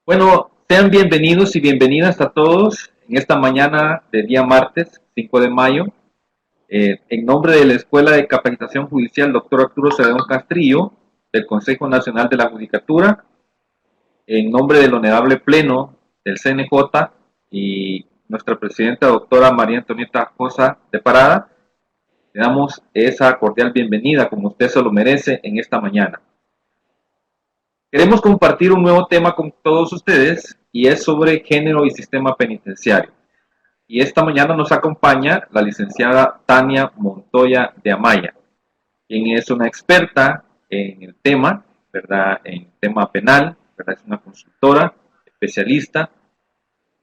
Bueno, sean bienvenidos y bienvenidas a todos en esta mañana de día martes 5 de mayo. En nombre de la Escuela de Capacitación Judicial Dr. Arturo Celedón Castrillo, del Consejo Nacional de la Judicatura, en nombre del Honorable Pleno del CNJ y nuestra presidenta doctora María Antonieta Josa de Parada, le damos esa cordial bienvenida, como usted se lo merece, en esta mañana. Queremos compartir un nuevo tema con todos ustedes y es sobre género y sistema penitenciario. Y esta mañana nos acompaña la licenciada Tania Montoya de Amaya, quien es una experta en el tema, ¿verdad? En el tema penal, ¿verdad? Es una consultora, especialista,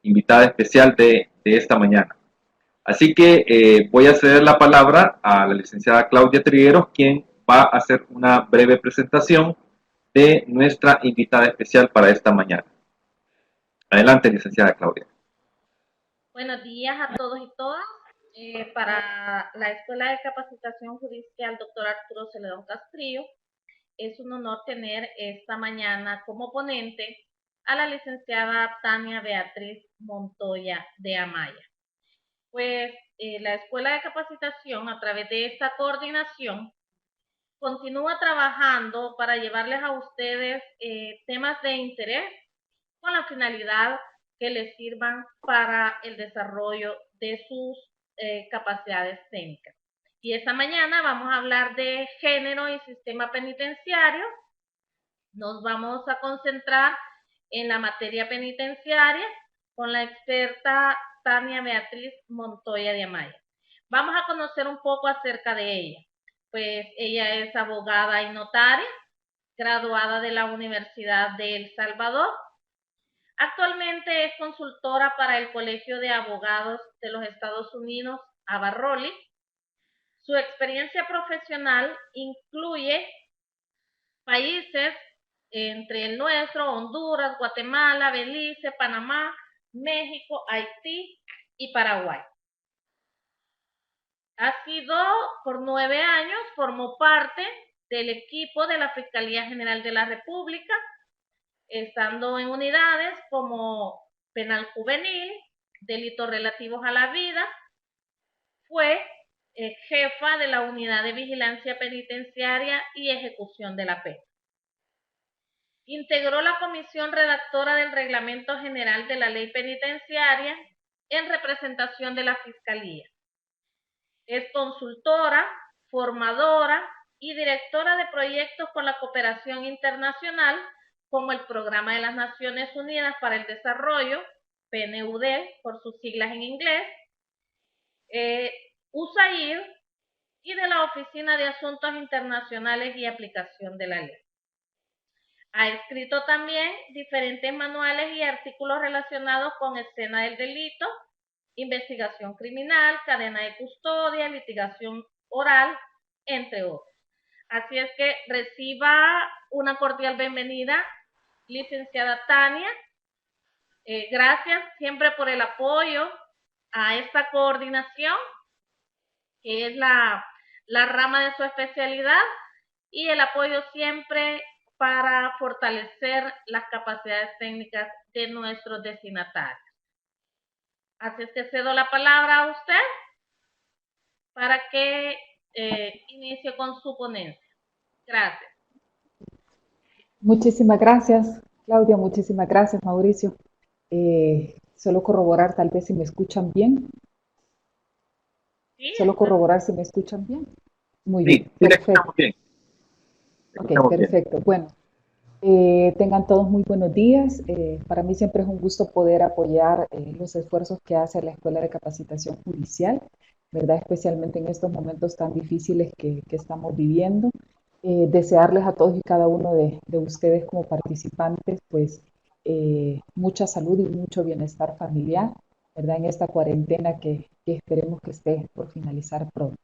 invitada especial de esta mañana. Así que voy a ceder la palabra a la licenciada Claudia Trigueros, quien va a hacer una breve presentación de nuestra invitada especial para esta mañana. Adelante, licenciada Claudia. Buenos días a todos y todas. Para la Escuela de Capacitación Judicial Dr. Arturo Celedón Castrillo, es un honor tener esta mañana como ponente a la licenciada Tania Beatriz Montoya de Amaya. Pues la Escuela de Capacitación, a través de esta coordinación, continúa trabajando para llevarles a ustedes temas de interés con la finalidad que les sirvan para el desarrollo de sus capacidades técnicas. Y esta mañana vamos a hablar de género y sistema penitenciario. Nos vamos a concentrar en la materia penitenciaria con la experta Tania Beatriz Montoya de Amaya. Vamos a conocer un poco acerca de ella. Pues ella es abogada y notaria, graduada de la Universidad de El Salvador. Actualmente es consultora para el Colegio de Abogados de los Estados Unidos, Abarroli. Su experiencia profesional incluye países entre el nuestro, Honduras, Guatemala, Belice, Panamá, México, Haití y Paraguay. Ha sido por 9 años, formó parte del equipo de la Fiscalía General de la República, estando en unidades como penal juvenil, delitos relativos a la vida. Fue jefa de la unidad de vigilancia penitenciaria y ejecución de la pena. Integró la comisión redactora del Reglamento General de la Ley Penitenciaria en representación de la Fiscalía. Es consultora, formadora y directora de proyectos con la cooperación internacional, como el Programa de las Naciones Unidas para el Desarrollo, PNUD, por sus siglas en inglés, USAID y de la Oficina de Asuntos Internacionales y Aplicación de la Ley. Ha escrito también diferentes manuales y artículos relacionados con escena del delito, investigación criminal, cadena de custodia, litigación oral, entre otros. Así es que reciba una cordial bienvenida, licenciada Tania. Gracias siempre por el apoyo a esta coordinación, que es la rama de su especialidad, y el apoyo siempre para fortalecer las capacidades técnicas de nuestros destinatarios. Así es que cedo la palabra a usted para que inicie con su ponencia. Gracias. Muchísimas gracias, Claudia. Muchísimas gracias, Mauricio. Solo corroborar tal vez si me escuchan bien. ¿Sí? Solo corroborar si me escuchan bien. Muy Sí, bien, sí, perfecto. bien. Ok, perfecto. Bueno, tengan todos muy buenos días. Para mí siempre es un gusto poder apoyar los esfuerzos que hace la Escuela de Capacitación Judicial, ¿verdad? Especialmente en estos momentos tan difíciles que estamos viviendo. Desearles a todos y cada uno de ustedes como participantes, pues, mucha salud y mucho bienestar familiar, ¿verdad? En esta cuarentena que esperemos que esté por finalizar pronto.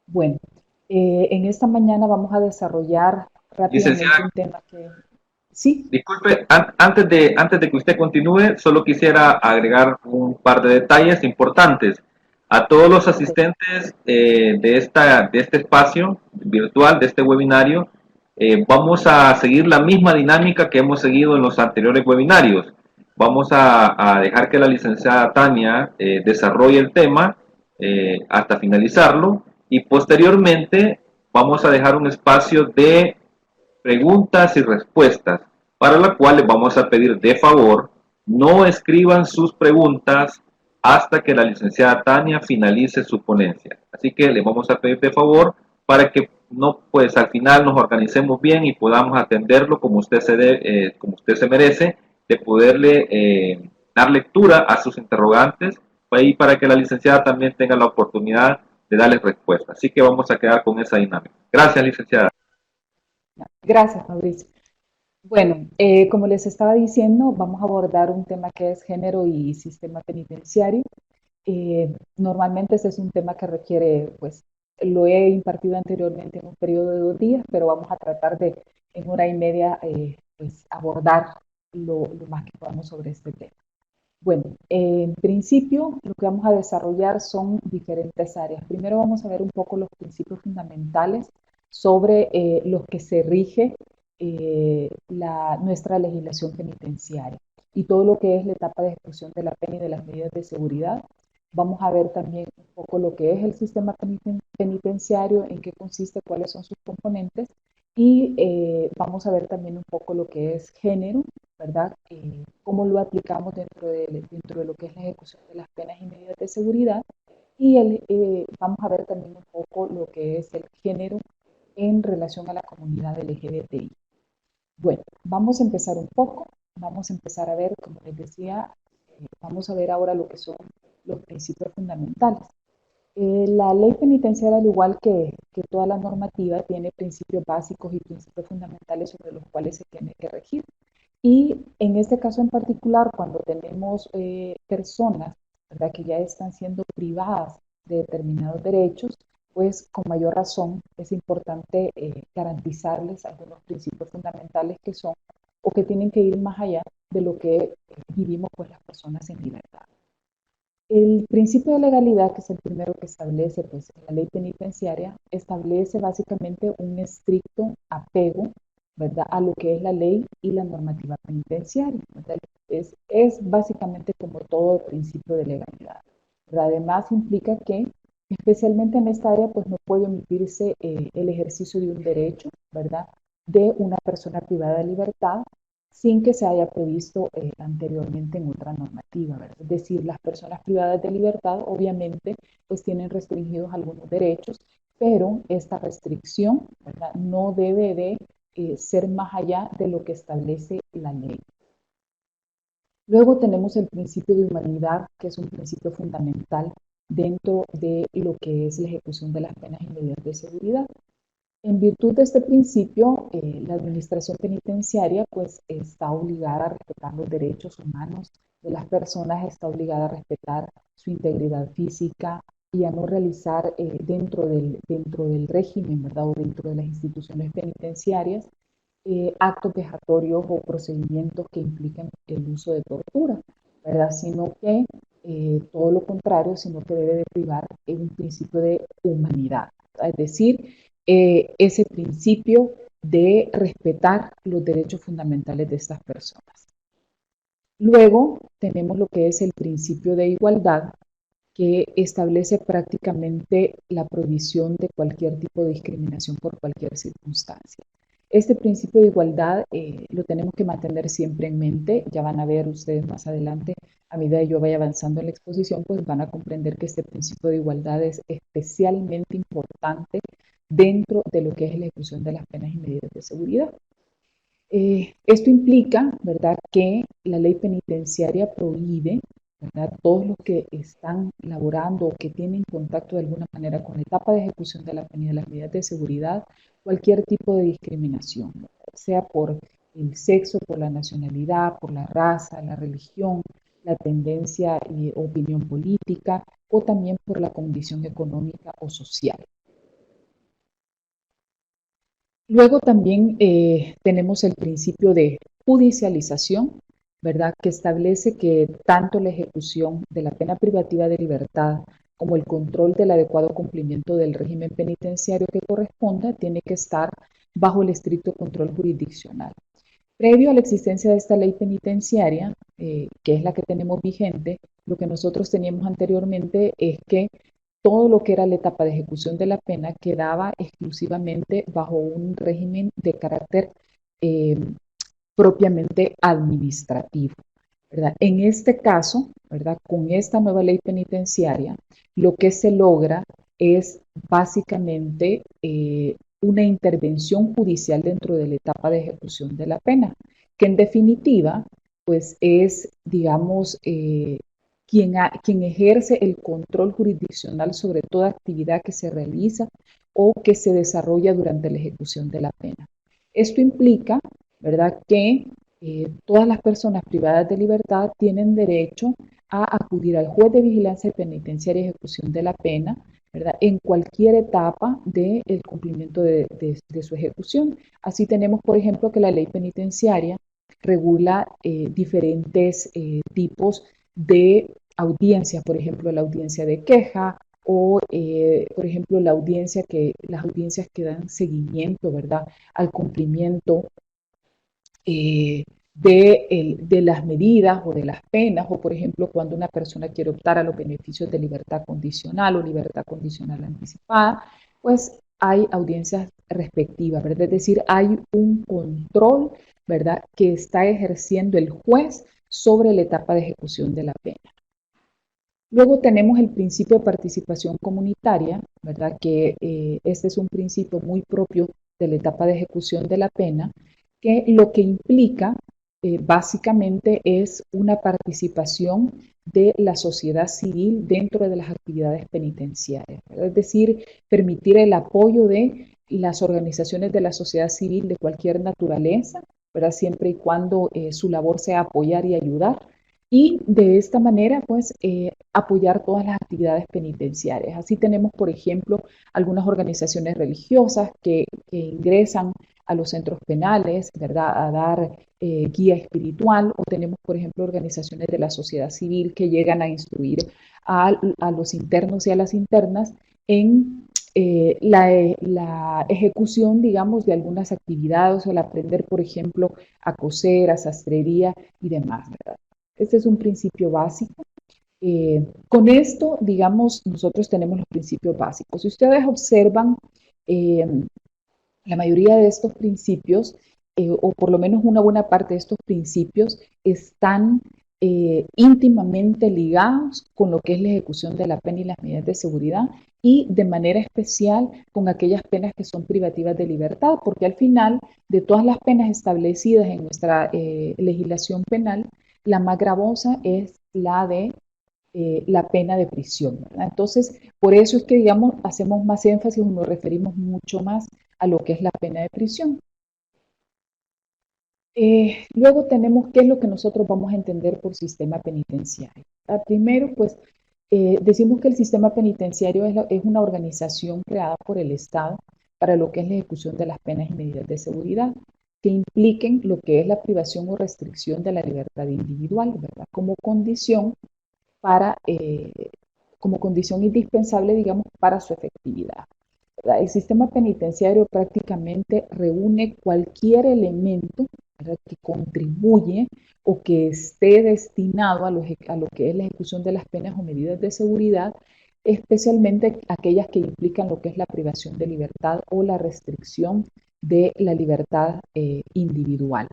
Bueno, en esta mañana vamos a desarrollar rápidamente un tema que... Sí. Disculpe, antes de que usted continúe, solo quisiera agregar un par de detalles importantes. A todos los asistentes de este espacio virtual, de este webinario, Vamos a seguir la misma dinámica que hemos seguido en los anteriores webinarios. Vamos a dejar que la licenciada Tania desarrolle el tema hasta finalizarlo y posteriormente vamos a dejar un espacio de preguntas y respuestas, para la cual les vamos a pedir de favor no escriban sus preguntas hasta que la licenciada Tania finalice su ponencia. Así que les vamos a pedir de favor para que no, pues al final nos organicemos bien y podamos atenderlo como usted como usted se merece, de poderle dar lectura a sus interrogantes y para que la licenciada también tenga la oportunidad de darles respuesta. Así que vamos a quedar con esa dinámica. Gracias, licenciada. Gracias, Mauricio. Bueno, como les estaba diciendo, vamos a abordar un tema que es género y sistema penitenciario. Normalmente este es un tema que requiere, pues, lo he impartido anteriormente en un periodo de 2 días, pero vamos a tratar de en 1 hora y media, pues, abordar lo más que podamos sobre este tema. Bueno, en principio lo que vamos a desarrollar son diferentes áreas. Primero vamos a ver un poco los principios fundamentales sobre los que se rige nuestra legislación penitenciaria y todo lo que es la etapa de ejecución de la pena y de las medidas de seguridad. Vamos a ver también un poco lo que es el sistema penitenciario, en qué consiste, cuáles son sus componentes y vamos a ver también un poco lo que es género, ¿verdad? Cómo lo aplicamos dentro de lo que es la ejecución de las penas y medidas de seguridad y vamos a ver también un poco lo que es el género en relación a la comunidad LGBTI. Bueno, vamos a empezar un poco, vamos a empezar a ver, como les decía, vamos a ver ahora lo que son los principios fundamentales. La ley penitenciaria, al igual que toda la normativa, tiene principios básicos y principios fundamentales sobre los cuales se tiene que regir. Y en este caso en particular, cuando tenemos personas, ¿verdad?, que ya están siendo privadas de determinados derechos, pues con mayor razón es importante garantizarles algunos principios fundamentales que son o que tienen que ir más allá de lo que vivimos pues las personas en libertad. El principio de legalidad, que es el primero que establece pues, la ley penitenciaria, establece básicamente un estricto apego, ¿verdad?, a lo que es la ley y la normativa penitenciaria, ¿verdad? Es básicamente como todo el principio de legalidad, ¿verdad? Además implica que, especialmente en esta área, pues no puede omitirse el ejercicio de un derecho, ¿verdad?, de una persona privada de libertad, sin que se haya previsto anteriormente en otra normativa, ¿verdad? Es decir, las personas privadas de libertad obviamente pues tienen restringidos algunos derechos, pero esta restricción, ¿verdad?, no debe de ser más allá de lo que establece la ley. Luego tenemos el principio de humanidad, que es un principio fundamental dentro de lo que es la ejecución de las penas y medidas de seguridad. En virtud de este principio, la administración penitenciaria pues está obligada a respetar los derechos humanos de las personas, está obligada a respetar su integridad física y a no realizar dentro del régimen, ¿verdad?, o dentro de las instituciones penitenciarias, actos vejatorios o procedimientos que impliquen el uso de tortura, ¿verdad?, sino que todo lo contrario, sino que debe de privar en un principio de humanidad, ¿verdad? Es decir, ese principio de respetar los derechos fundamentales de estas personas. Luego tenemos lo que es el principio de igualdad, que establece prácticamente la prohibición de cualquier tipo de discriminación por cualquier circunstancia. Este principio de igualdad lo tenemos que mantener siempre en mente. Ya van a ver ustedes más adelante, a medida que yo vaya avanzando en la exposición, pues van a comprender que este principio de igualdad es especialmente importante dentro de lo que es la ejecución de las penas y medidas de seguridad. Esto implica, ¿verdad?, que la ley penitenciaria prohíbe, ¿verdad?, todos los que están laborando o que tienen contacto de alguna manera con la etapa de ejecución de la pena y de las medidas de seguridad, cualquier tipo de discriminación, sea por el sexo, por la nacionalidad, por la raza, la religión, la tendencia y opinión política o también por la condición económica o social. Luego también tenemos el principio de judicialización, ¿verdad?, que establece que tanto la ejecución de la pena privativa de libertad como el control del adecuado cumplimiento del régimen penitenciario que corresponda tiene que estar bajo el estricto control jurisdiccional. Previo a la existencia de esta ley penitenciaria, que es la que tenemos vigente, lo que nosotros teníamos anteriormente es que todo lo que era la etapa de ejecución de la pena quedaba exclusivamente bajo un régimen de carácter eh, propiamente administrativo, ¿verdad? En este caso, ¿verdad? Con esta nueva ley penitenciaria, lo que se logra es básicamente una intervención judicial dentro de la etapa de ejecución de la pena, que en definitiva, pues es, digamos, quien ejerce el control jurisdiccional sobre toda actividad que se realiza o que se desarrolla durante la ejecución de la pena. Esto implica, ¿verdad?, que todas las personas privadas de libertad tienen derecho a acudir al juez de vigilancia penitenciaria y ejecución de la pena, ¿verdad?, en cualquier etapa del cumplimiento de su ejecución. Así tenemos, por ejemplo, que la ley penitenciaria regula diferentes tipos de audiencias, por ejemplo, la audiencia de queja o, por ejemplo, las audiencias que dan seguimiento, ¿verdad?, al cumplimiento de las medidas o de las penas, o por ejemplo, cuando una persona quiere optar a los beneficios de libertad condicional o libertad condicional anticipada, pues hay audiencias respectivas, ¿verdad? Es decir, hay un control, ¿verdad?, que está ejerciendo el juez sobre la etapa de ejecución de la pena. Luego tenemos el principio de participación comunitaria, ¿verdad?, que este es un principio muy propio de la etapa de ejecución de la pena, que lo que implica básicamente es una participación de la sociedad civil dentro de las actividades penitenciarias, ¿verdad? Es decir, permitir el apoyo de las organizaciones de la sociedad civil de cualquier naturaleza, ¿verdad?, siempre y cuando su labor sea apoyar y ayudar, y de esta manera, pues, apoyar todas las actividades penitenciarias. Así tenemos, por ejemplo, algunas organizaciones religiosas que ingresan a los centros penales, ¿verdad?, a dar guía espiritual, o tenemos, por ejemplo, organizaciones de la sociedad civil que llegan a instruir a los internos y a las internas en la ejecución, digamos, de algunas actividades, o el aprender, por ejemplo, a coser, a sastrería y demás, ¿verdad? Este es un principio básico. Con esto, digamos, nosotros tenemos los principios básicos. Si ustedes observan, eh, la mayoría de estos principios, o por lo menos una buena parte de estos principios, están íntimamente ligados con lo que es la ejecución de la pena y las medidas de seguridad, y de manera especial con aquellas penas que son privativas de libertad, porque al final de todas las penas establecidas en nuestra legislación penal, la más gravosa es la de la pena de prisión, ¿verdad? Entonces, por eso es que, digamos, hacemos más énfasis o nos referimos mucho más a lo que es la pena de prisión. Luego tenemos qué es lo que nosotros vamos a entender por sistema penitenciario. Primero, pues, decimos que el sistema penitenciario es una organización creada por el Estado para lo que es la ejecución de las penas y medidas de seguridad que impliquen lo que es la privación o restricción de la libertad individual, ¿verdad?, como condición indispensable, digamos, para su efectividad. ¿Verdad? El sistema penitenciario prácticamente reúne cualquier elemento, ¿verdad?, que contribuye o que esté destinado a lo que es la ejecución de las penas o medidas de seguridad, especialmente aquellas que implican lo que es la privación de libertad o la restricción de la libertad individual.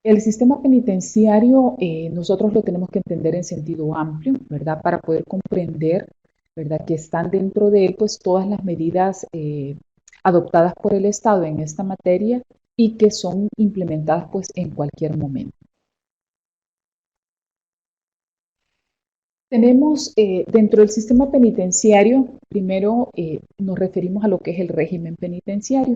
El sistema penitenciario nosotros lo tenemos que entender en sentido amplio, ¿verdad?, para poder comprender, ¿verdad?, que están dentro de él, pues, todas las medidas adoptadas por el Estado en esta materia y que son implementadas, pues, en cualquier momento. Tenemos dentro del sistema penitenciario, primero nos referimos a lo que es el régimen penitenciario.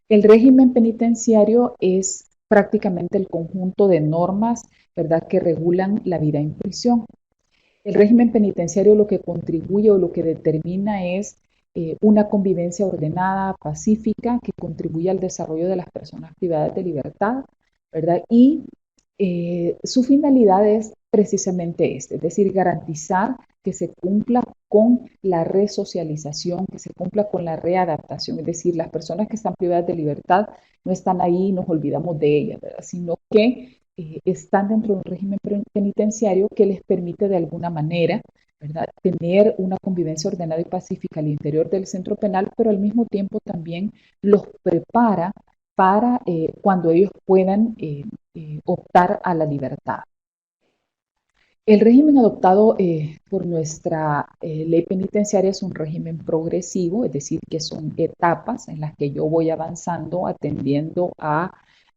El régimen penitenciario es prácticamente el conjunto de normas, ¿verdad?, que regulan la vida en prisión. El régimen penitenciario lo que contribuye o lo que determina es una convivencia ordenada, pacífica, que contribuye al desarrollo de las personas privadas de libertad, ¿verdad?, y Su finalidad es precisamente este, es decir, garantizar que se cumpla con la resocialización, que se cumpla con la readaptación, es decir, las personas que están privadas de libertad no están ahí y nos olvidamos de ellas, ¿verdad? Sino que están dentro de un régimen penitenciario que les permite de alguna manera, ¿verdad?, tener una convivencia ordenada y pacífica al interior del centro penal, pero al mismo tiempo también los prepara para cuando ellos puedan optar a la libertad. El régimen adoptado por nuestra ley penitenciaria es un régimen progresivo, es decir, que son etapas en las que yo voy avanzando, atendiendo a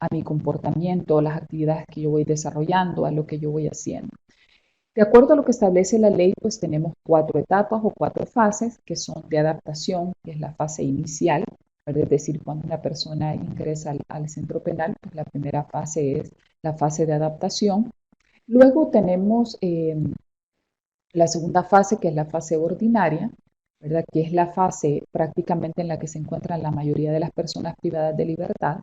mi comportamiento, a las actividades que yo voy desarrollando, a lo que yo voy haciendo. De acuerdo a lo que establece la ley, pues tenemos 4 etapas o 4 fases que son de adaptación, que es la fase inicial, es decir, cuando una persona ingresa al centro penal, pues la primera fase es la fase de adaptación. Luego tenemos la segunda fase, que es la fase ordinaria, ¿verdad?, que es la fase prácticamente en la que se encuentran la mayoría de las personas privadas de libertad.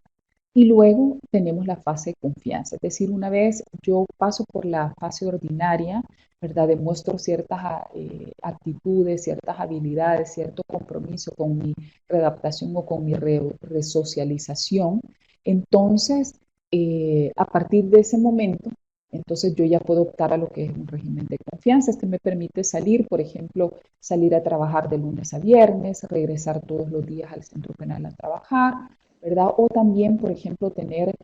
Y luego tenemos la fase de confianza, es decir, una vez yo paso por la fase ordinaria, ¿verdad?, demuestro ciertas actitudes, ciertas habilidades, cierto compromiso con mi readaptación o con mi resocialización, entonces, a partir de ese momento, entonces yo ya puedo optar a lo que es un régimen de confianza. Este me permite salir, por ejemplo, salir a trabajar de lunes a viernes, regresar todos los días al centro penal a trabajar, ¿verdad? O también, por ejemplo, tener,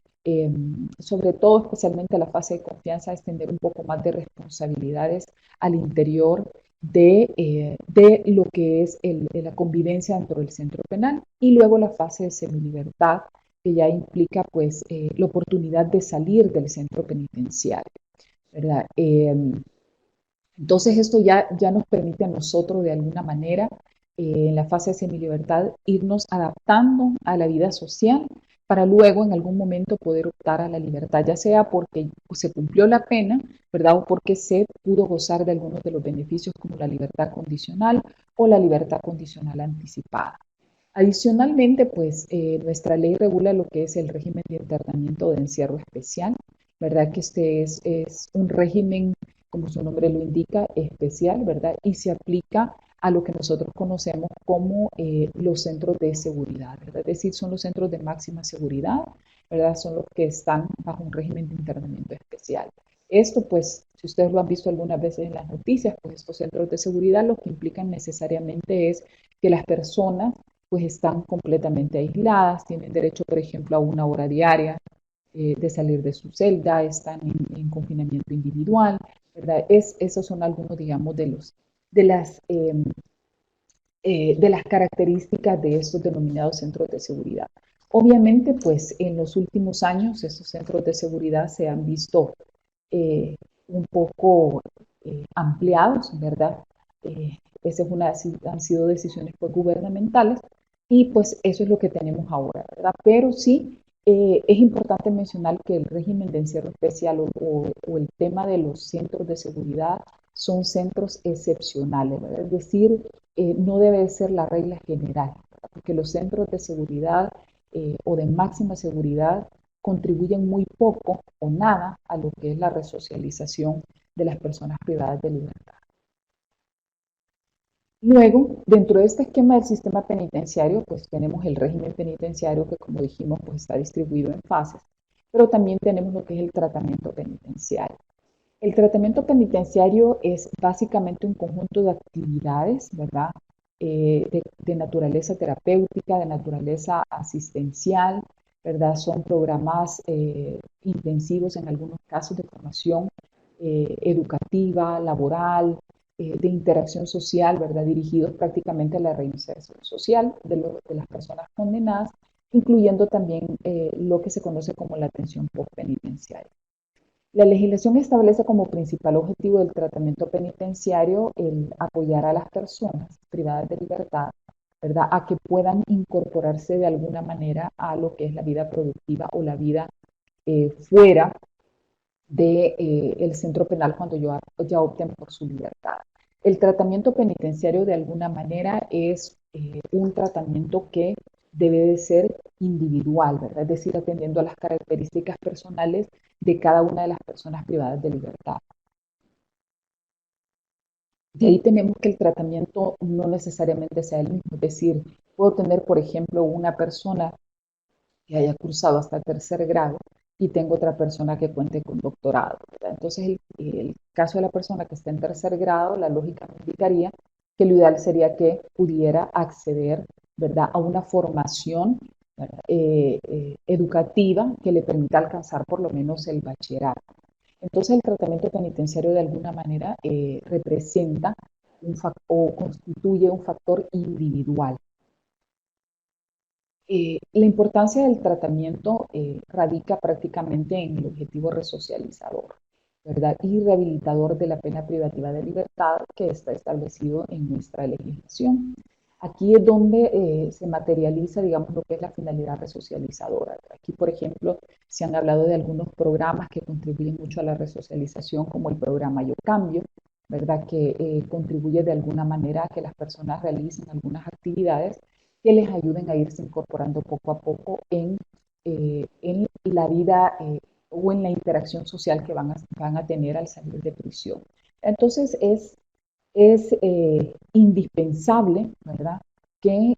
sobre todo especialmente la fase de confianza, es tener un poco más de responsabilidades al interior de lo que es la convivencia dentro del centro penal. Y luego la fase de semilibertad, que ya implica pues la oportunidad de salir del centro penitenciario, ¿verdad? Entonces esto ya nos permite a nosotros de alguna manera en la fase de semilibertad irnos adaptando a la vida social para luego en algún momento poder optar a la libertad, ya sea porque se cumplió la pena, ¿verdad? O porque se pudo gozar de algunos de los beneficios como la libertad condicional o la libertad condicional anticipada. Adicionalmente, pues nuestra ley regula lo que es el régimen de internamiento de encierro especial, ¿verdad? Que este es un régimen, como su nombre lo indica, especial, ¿verdad? Y se aplica a lo que nosotros conocemos como los centros de seguridad, ¿verdad? Es decir, son los centros de máxima seguridad, ¿verdad? Son los que están bajo un régimen de internamiento especial. Esto, pues, si ustedes lo han visto algunas veces en las noticias, pues estos centros de seguridad lo que implican necesariamente es que las personas pues están completamente aisladas, tienen derecho, por ejemplo, a una hora diaria de salir de su celda, están en confinamiento individual, ¿verdad? Esos son algunos, digamos, de las características de estos denominados centros de seguridad. Obviamente, pues en los últimos años estos centros de seguridad se han visto un poco ampliados, ¿verdad? Esa es han sido decisiones pues, gubernamentales y pues eso es lo que tenemos ahora, ¿verdad? Pero sí es importante mencionar que el régimen de encierro especial o el tema de los centros de seguridad son centros excepcionales, ¿verdad? Es decir, no debe ser la regla general, ¿verdad? Porque los centros de seguridad o de máxima seguridad contribuyen muy poco o nada a lo que es la resocialización de las personas privadas de libertad. Luego, dentro de este esquema del sistema penitenciario, pues tenemos el régimen penitenciario que, como dijimos, pues está distribuido en fases, pero también tenemos lo que es el tratamiento penitenciario. El tratamiento penitenciario es básicamente un conjunto de actividades, ¿verdad? De naturaleza terapéutica, de naturaleza asistencial, ¿verdad? Son programas intensivos en algunos casos de formación educativa, laboral, de interacción social, ¿verdad? Dirigidos prácticamente a la reinserción social de las personas condenadas, incluyendo también lo que se conoce como la atención postpenitenciaria. La legislación establece como principal objetivo del tratamiento penitenciario el apoyar a las personas privadas de libertad, ¿verdad?, a que puedan incorporarse de alguna manera a lo que es la vida productiva o la vida fuera del centro penal cuando ya opten por su libertad. El tratamiento penitenciario de alguna manera es un tratamiento que debe de ser individual, ¿verdad? Es decir, atendiendo a las características personales de cada una de las personas privadas de libertad. De ahí tenemos que el tratamiento no necesariamente sea el mismo, es decir, puedo tener, por ejemplo, una persona que haya cursado hasta tercer grado y tengo otra persona que cuente con doctorado, ¿verdad? Entonces, el caso de la persona que está en tercer grado, la lógica me indicaría que lo ideal sería que pudiera acceder, ¿verdad?, a una formación educativa que le permita alcanzar por lo menos el bachillerato. Entonces, el tratamiento penitenciario de alguna manera representa o constituye un factor individual. La importancia del tratamiento radica prácticamente en el objetivo resocializador, ¿verdad? Y rehabilitador de la pena privativa de libertad que está establecido en nuestra legislación. Aquí es donde se materializa, digamos, lo que es la finalidad resocializadora. Aquí, por ejemplo, se han hablado de algunos programas que contribuyen mucho a la resocialización, como el programa Yo Cambio, ¿verdad? Que contribuye de alguna manera a que las personas realicen algunas actividades que les ayuden a irse incorporando poco a poco en la vida o en la interacción social que van a tener al salir de prisión. Entonces es indispensable, ¿verdad?, que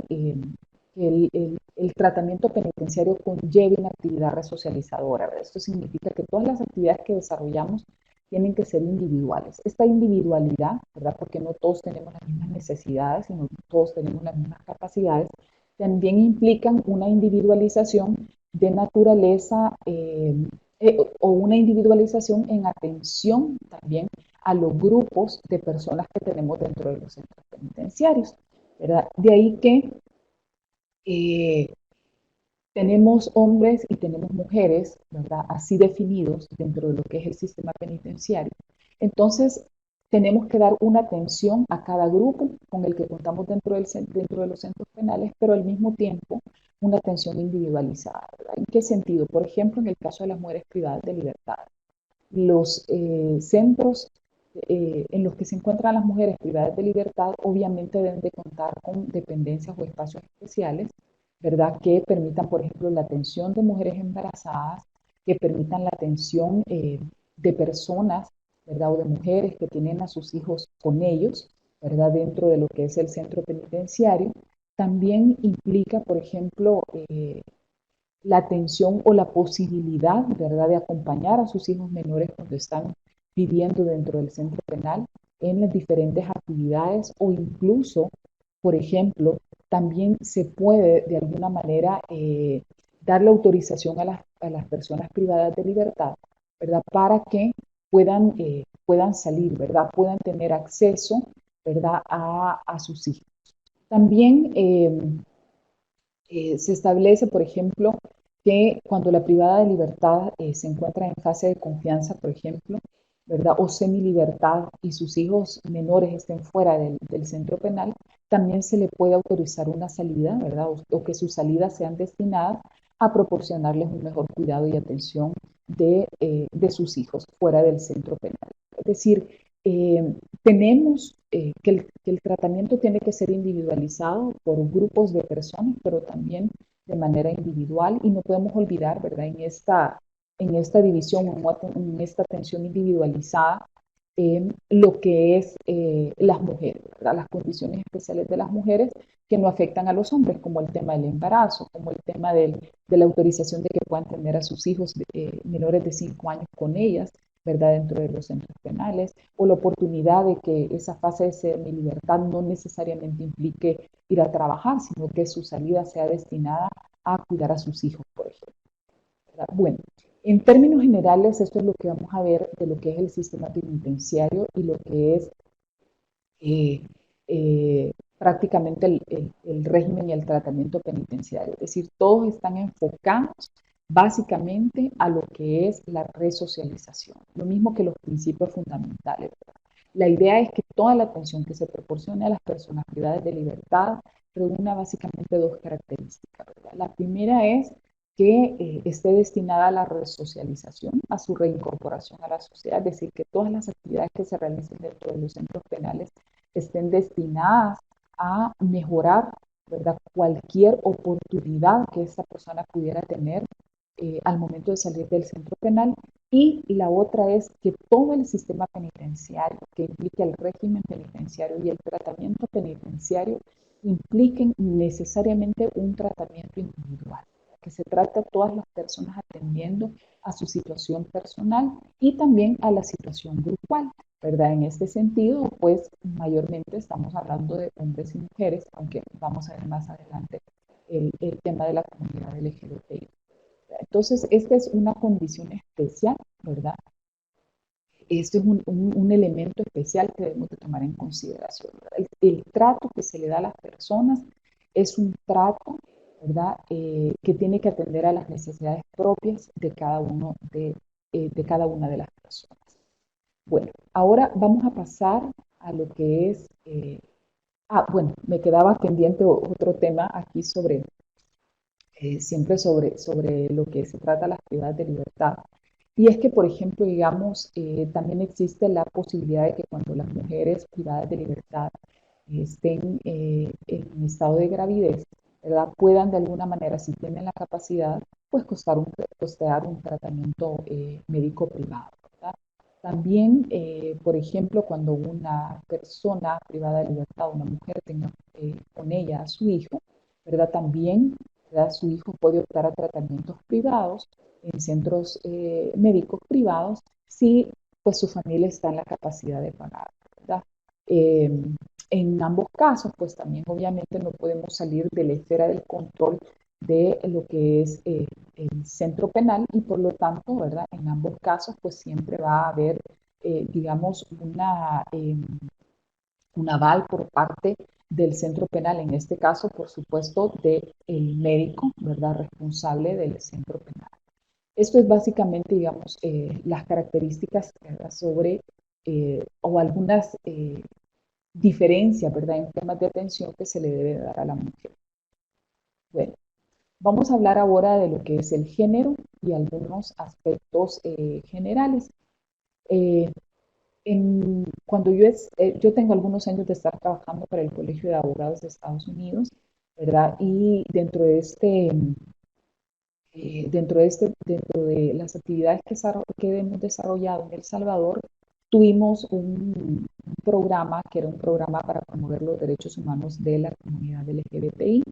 el tratamiento penitenciario conlleve una actividad resocializadora, ¿verdad? Esto significa que todas las actividades que desarrollamos tienen que ser individuales. Esta individualidad, ¿verdad?, porque no todos tenemos las mismas necesidades y no todos tenemos las mismas capacidades, también implican una individualización de naturaleza o una individualización en atención también a los grupos de personas que tenemos dentro de los centros penitenciarios, ¿verdad? De ahí que tenemos hombres y tenemos mujeres, ¿verdad?, así definidos dentro de lo que es el sistema penitenciario. Entonces, tenemos que dar una atención a cada grupo con el que contamos dentro de los centros penales, pero al mismo tiempo una atención individualizada, ¿verdad? ¿En qué sentido? Por ejemplo, en el caso de las mujeres privadas de libertad. Los centros en los que se encuentran las mujeres privadas de libertad obviamente deben de contar con dependencias o espacios especiales, ¿verdad?, que permitan, por ejemplo, la atención de mujeres embarazadas, que permitan la atención de personas, ¿verdad?, o de mujeres que tienen a sus hijos con ellos, ¿verdad?, dentro de lo que es el centro penitenciario. También implica, por ejemplo, la atención o la posibilidad, ¿verdad?, de acompañar a sus hijos menores cuando están viviendo dentro del centro penal en las diferentes actividades o incluso, por ejemplo, también se puede de alguna manera dar la autorización a las personas privadas de libertad, ¿verdad?, para que puedan salir, ¿verdad?, puedan tener acceso, ¿verdad?, a sus hijos. También se establece, por ejemplo, que cuando la privada de libertad se encuentra en fase de confianza, por ejemplo, ¿verdad?, o semilibertad y sus hijos menores estén fuera del centro penal, también se le puede autorizar una salida, ¿verdad?, o que sus salidas sean destinadas a proporcionarles un mejor cuidado y atención de sus hijos fuera del centro penal. Es decir, tenemos que el tratamiento tiene que ser individualizado por grupos de personas, pero también de manera individual y no podemos olvidar, ¿verdad?, en esta división, en esta atención individualizada, lo que es las mujeres, ¿verdad?, las condiciones especiales de las mujeres que no afectan a los hombres, como el tema del embarazo, como el tema de la autorización de que puedan tener a sus hijos menores de 5 años con ellas, ¿verdad?, dentro de los centros penales, o la oportunidad de que esa fase de semilibertad no necesariamente implique ir a trabajar, sino que su salida sea destinada a cuidar a sus hijos, por ejemplo, ¿verdad? Bueno, en términos generales, esto es lo que vamos a ver de lo que es el sistema penitenciario y lo que es prácticamente el régimen y el tratamiento penitenciario. Es decir, todos están enfocados básicamente a lo que es la resocialización, lo mismo que los principios fundamentales, ¿verdad? La idea es que toda la atención que se proporcione a las personas privadas de libertad reúna básicamente dos características, ¿verdad? La primera es que esté destinada a la resocialización, a su reincorporación a la sociedad, es decir, que todas las actividades que se realicen dentro de los centros penales estén destinadas a mejorar ¿verdad? Cualquier oportunidad que esta persona pudiera tener al momento de salir del centro penal. Y la otra es que todo el sistema penitenciario, que implica el régimen penitenciario y el tratamiento penitenciario, impliquen necesariamente un tratamiento individual, que se trata a todas las personas atendiendo a su situación personal y también a la situación grupal, ¿verdad? En este sentido, pues mayormente estamos hablando de hombres y mujeres, aunque vamos a ver más adelante el tema de la comunidad LGBTI. Entonces, esta es una condición especial, ¿verdad? Este es un elemento especial que debemos de tomar en consideración. El trato que se le da a las personas es un trato, ¿verdad? Que tiene que atender a las necesidades propias de cada de cada una de las personas. Bueno, ahora vamos a pasar a lo que es, bueno, me quedaba pendiente otro tema aquí sobre, siempre sobre lo que se trata las privadas de libertad. Y es que, por ejemplo, digamos, también existe la posibilidad de que cuando las mujeres privadas de libertad estén en estado de gravidez, ¿verdad? Puedan de alguna manera, si tienen la capacidad, pues costear un tratamiento médico privado, ¿verdad? También, por ejemplo, cuando una persona privada de libertad, una mujer tenga con ella a su hijo, ¿verdad? También, ¿verdad? Su hijo puede optar a tratamientos privados en centros médicos privados si pues su familia está en la capacidad de pagar, ¿verdad? Eh, en ambos casos, pues también obviamente no podemos salir de la esfera del control de lo que es el centro penal y por lo tanto, ¿verdad? En ambos casos, pues siempre va a haber, digamos, un aval por parte del centro penal, en este caso, por supuesto, del médico, ¿verdad? Responsable del centro penal. Esto es básicamente, digamos, las características, ¿verdad? Sobre, o algunas diferencias, ¿verdad? En temas de atención que se le debe dar a la mujer. Bueno, vamos a hablar ahora de lo que es el género y algunos aspectos generales. Eh, cuando yo tengo algunos años de estar trabajando para el Colegio de Abogados de Estados Unidos, ¿verdad? Y dentro de las actividades que hemos desarrollado en El Salvador, tuvimos un programa que era un programa para promover los derechos humanos de la comunidad LGBTI.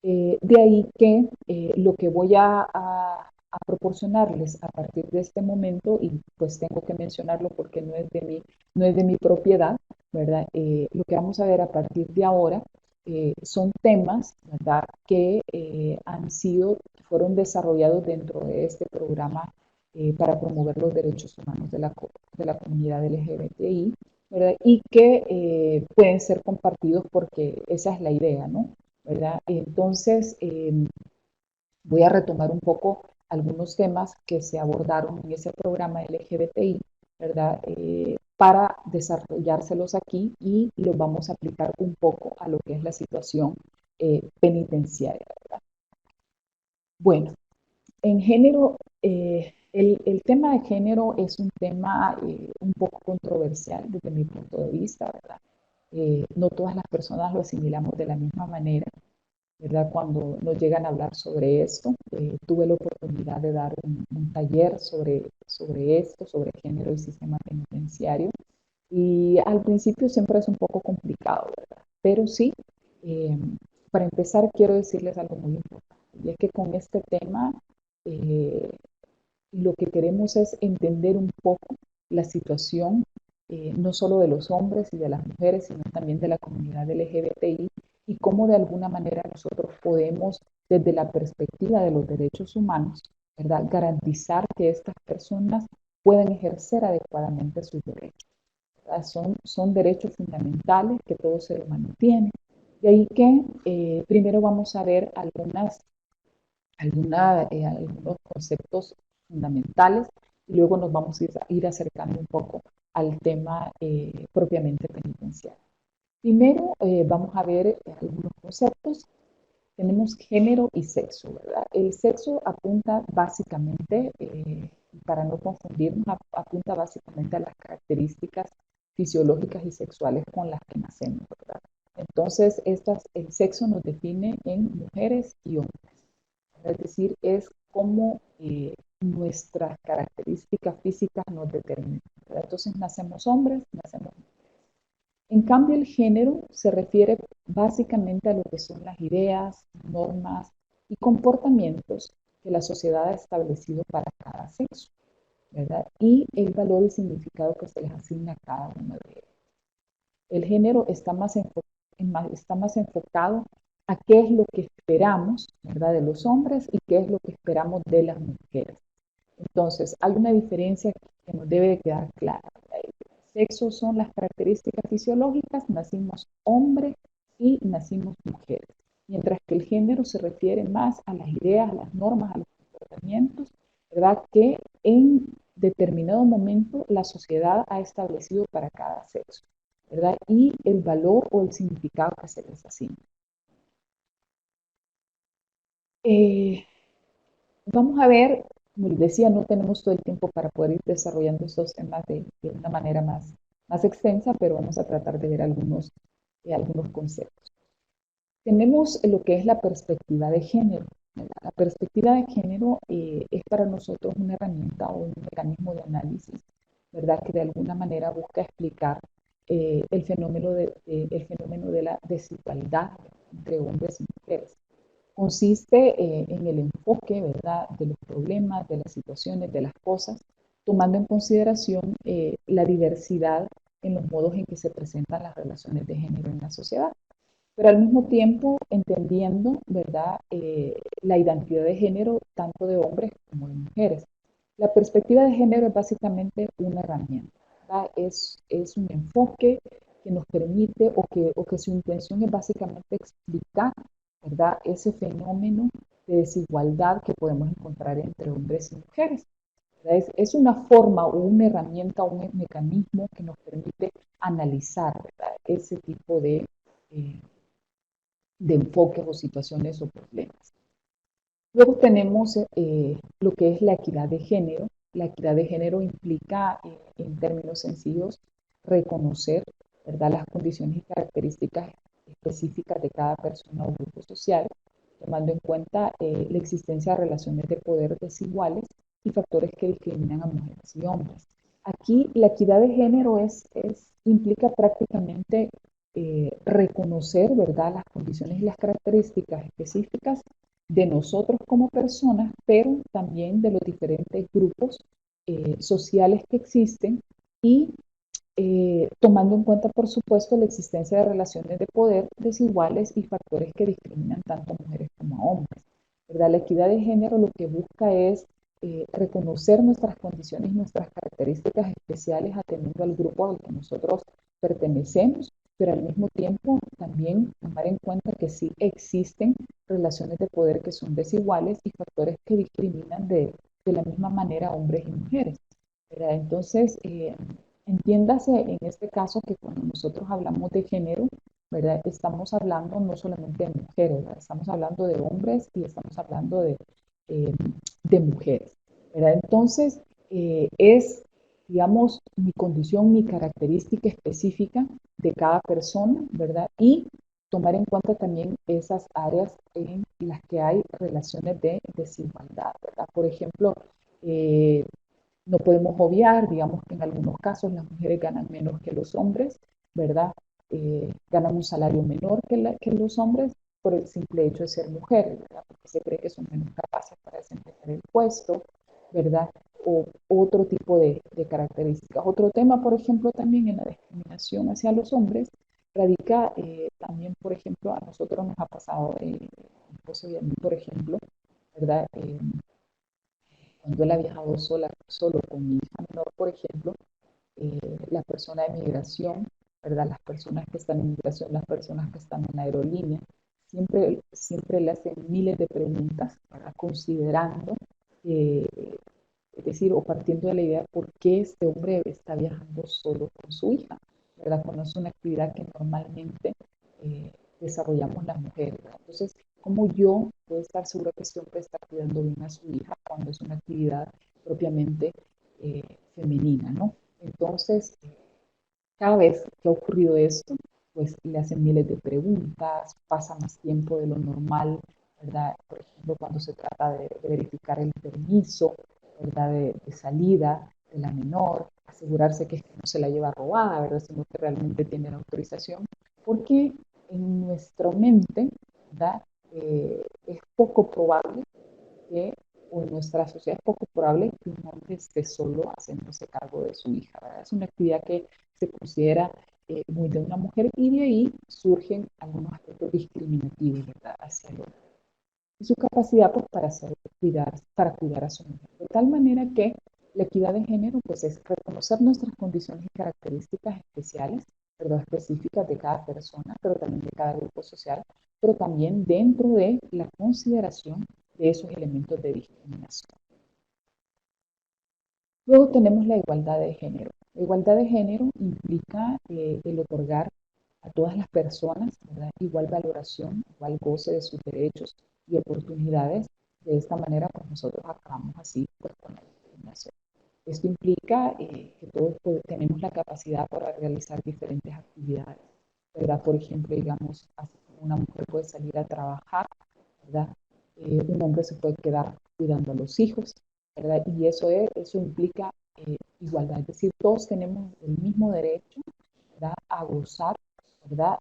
De ahí que lo que voy a proporcionarles a partir de este momento, y pues tengo que mencionarlo porque no es de mi propiedad, ¿verdad? Lo que vamos a ver a partir de ahora son temas, ¿verdad? Que fueron desarrollados dentro de este programa para promover los derechos humanos de la comunidad LGBTI, ¿verdad? Y que pueden ser compartidos porque esa es la idea, ¿no? ¿Verdad? Entonces, voy a retomar un poco algunos temas que se abordaron en ese programa LGBTI, ¿verdad? Para desarrollárselos aquí y los vamos a aplicar un poco a lo que es la situación penitenciaria, ¿verdad? Bueno, en género, el tema de género es un tema un poco controversial desde mi punto de vista, ¿verdad? No todas las personas lo asimilamos de la misma manera, ¿verdad? Cuando nos llegan a hablar sobre esto, tuve la oportunidad de dar un taller sobre esto, sobre género y sistema penitenciario. Y al principio siempre es un poco complicado, ¿verdad? Pero sí, eh, para empezar quiero decirles algo muy importante, y es que con este tema eh, lo que queremos es entender un poco la situación, no solo de los hombres y de las mujeres, sino también de la comunidad LGBTI y cómo de alguna manera nosotros podemos, desde la perspectiva de los derechos humanos, ¿verdad?, garantizar que estas personas puedan ejercer adecuadamente sus derechos. Son derechos fundamentales que todo ser humano tiene. De ahí que primero vamos a ver algunos conceptos fundamentales y luego nos vamos a ir acercando un poco al tema propiamente penitenciario. Primero vamos a ver algunos conceptos. Tenemos género y sexo, ¿verdad? El sexo apunta básicamente, para no confundirnos, apunta básicamente a las características fisiológicas y sexuales con las que nacemos, ¿verdad? Entonces, el sexo nos define en mujeres y hombres. Es decir, es como nuestras características físicas nos determinan, ¿verdad? Entonces, nacemos hombres, nacemos mujeres. En cambio, el género se refiere básicamente a lo que son las ideas, normas y comportamientos que la sociedad ha establecido para cada sexo, ¿verdad? Y el valor y significado que se les asigna a cada uno de ellos. El género está más enfocado a qué es lo que esperamos, ¿verdad?, de los hombres y qué es lo que esperamos de las mujeres. Entonces, hay una diferencia que nos debe de quedar clara. El sexo son las características fisiológicas, nacimos hombres y nacimos mujeres. Mientras que el género se refiere más a las ideas, a las normas, a los comportamientos, ¿verdad?, que en determinado momento la sociedad ha establecido para cada sexo, ¿verdad? Y el valor o el significado que se les asigna. Vamos a ver, como les decía, no tenemos todo el tiempo para poder ir desarrollando estos temas de una manera más extensa, pero vamos a tratar de ver algunos conceptos. Tenemos lo que es la perspectiva de género. La perspectiva de género es para nosotros una herramienta o un mecanismo de análisis, ¿verdad?, que de alguna manera busca explicar el fenómeno de la desigualdad entre hombres y mujeres. Consiste en el enfoque, ¿verdad?, de los problemas, de las situaciones, de las cosas, tomando en consideración la diversidad en los modos en que se presentan las relaciones de género en la sociedad, pero al mismo tiempo entendiendo, ¿verdad?, la identidad de género tanto de hombres como de mujeres. La perspectiva de género es básicamente una herramienta, ¿verdad? Es un enfoque que nos permite o que su intención es básicamente explicar, ¿verdad?, ese fenómeno de desigualdad que podemos encontrar entre hombres y mujeres. Es una forma o una herramienta o un mecanismo que nos permite analizar, ¿verdad?, ese tipo eh, de enfoques o situaciones o problemas. Luego tenemos lo que es la equidad de género. La equidad de género implica, en términos sencillos, reconocer, ¿verdad?, las condiciones y características específicas de cada persona o grupo social, tomando en cuenta la existencia de relaciones de poder desiguales y factores que discriminan a mujeres y hombres. Aquí la equidad de género implica prácticamente reconocer, ¿verdad?, las condiciones y las características específicas de nosotros como personas, pero también de los diferentes grupos sociales que existen y tomando en cuenta, por supuesto, la existencia de relaciones de poder desiguales y factores que discriminan tanto a mujeres como a hombres, ¿verdad? La equidad de género lo que busca es reconocer nuestras condiciones y nuestras características especiales atendiendo al grupo al que nosotros pertenecemos, pero al mismo tiempo también tomar en cuenta que sí existen relaciones de poder que son desiguales y factores que discriminan de la misma manera a hombres y mujeres, ¿verdad? Entonces, entiéndase en este caso que cuando nosotros hablamos de género, ¿verdad?, estamos hablando no solamente de mujeres, ¿verdad?, estamos hablando de hombres y estamos hablando eh, de mujeres, ¿verdad? Entonces, es, digamos, mi condición, mi característica específica de cada persona, ¿verdad? Y tomar en cuenta también esas áreas en las que hay relaciones de desigualdad, ¿verdad? Por ejemplo, no podemos obviar, digamos que en algunos casos las mujeres ganan menos que los hombres, ¿verdad? Ganan un salario menor que los hombres por el simple hecho de ser mujeres, ¿verdad? Porque se cree que son menos capaces para desempeñar el puesto, ¿verdad? O otro tipo de características. Otro tema, por ejemplo, también en la discriminación hacia los hombres, radica también, por ejemplo, a nosotros nos ha pasado, a mi esposo y a mí, por ejemplo, ¿verdad? Cuando él ha viajado solo con mi hija menor, por ejemplo, la persona de migración, ¿verdad? Las personas que están en migración, las personas que están en la aerolínea, siempre le hacen miles de preguntas, ¿verdad?, considerando, eh, es decir, o partiendo de la idea por qué este hombre está viajando solo con su hija, ¿verdad?, cuando es una actividad que normalmente desarrollamos las mujeres, ¿verdad? Entonces, ¿cómo yo puedo estar segura que este hombre está cuidando bien a su hija cuando es una actividad propiamente femenina, ¿no? Entonces, cada vez que ha ocurrido esto, pues le hacen miles de preguntas, pasa más tiempo de lo normal, ¿verdad? Por ejemplo, cuando se trata de verificar el permiso, ¿verdad? De salida de la menor, asegurarse que no se la lleva robada, ¿verdad? Sino que realmente tiene la autorización, porque en nuestra mente, ¿verdad? Es poco probable que, o en nuestra sociedad es poco probable que un hombre esté solo haciéndose cargo de su hija, ¿verdad? Es una actividad que se considera muy de una mujer y de ahí surgen algunos aspectos discriminativos, ¿verdad? Hacia el hombre. Y su capacidad pues, para cuidar a su mujer. De tal manera que la equidad de género pues, es reconocer nuestras condiciones y características especiales, ¿verdad? Específicas de cada persona, pero también de cada grupo social, pero también dentro de la consideración de esos elementos de discriminación. Luego tenemos la igualdad de género. La igualdad de género implica el otorgar a todas las personas, ¿verdad? Igual valoración, igual goce de sus derechos y oportunidades. De esta manera, pues nosotros acabamos así pues, con la discriminación. Esto implica que todos tenemos la capacidad para realizar diferentes actividades, ¿verdad? Por ejemplo, digamos, así como una mujer puede salir a trabajar, ¿verdad? Un hombre se puede quedar cuidando a los hijos, ¿verdad? Y eso implica igualdad, es decir, todos tenemos el mismo derecho, ¿verdad? A gozar, ¿verdad?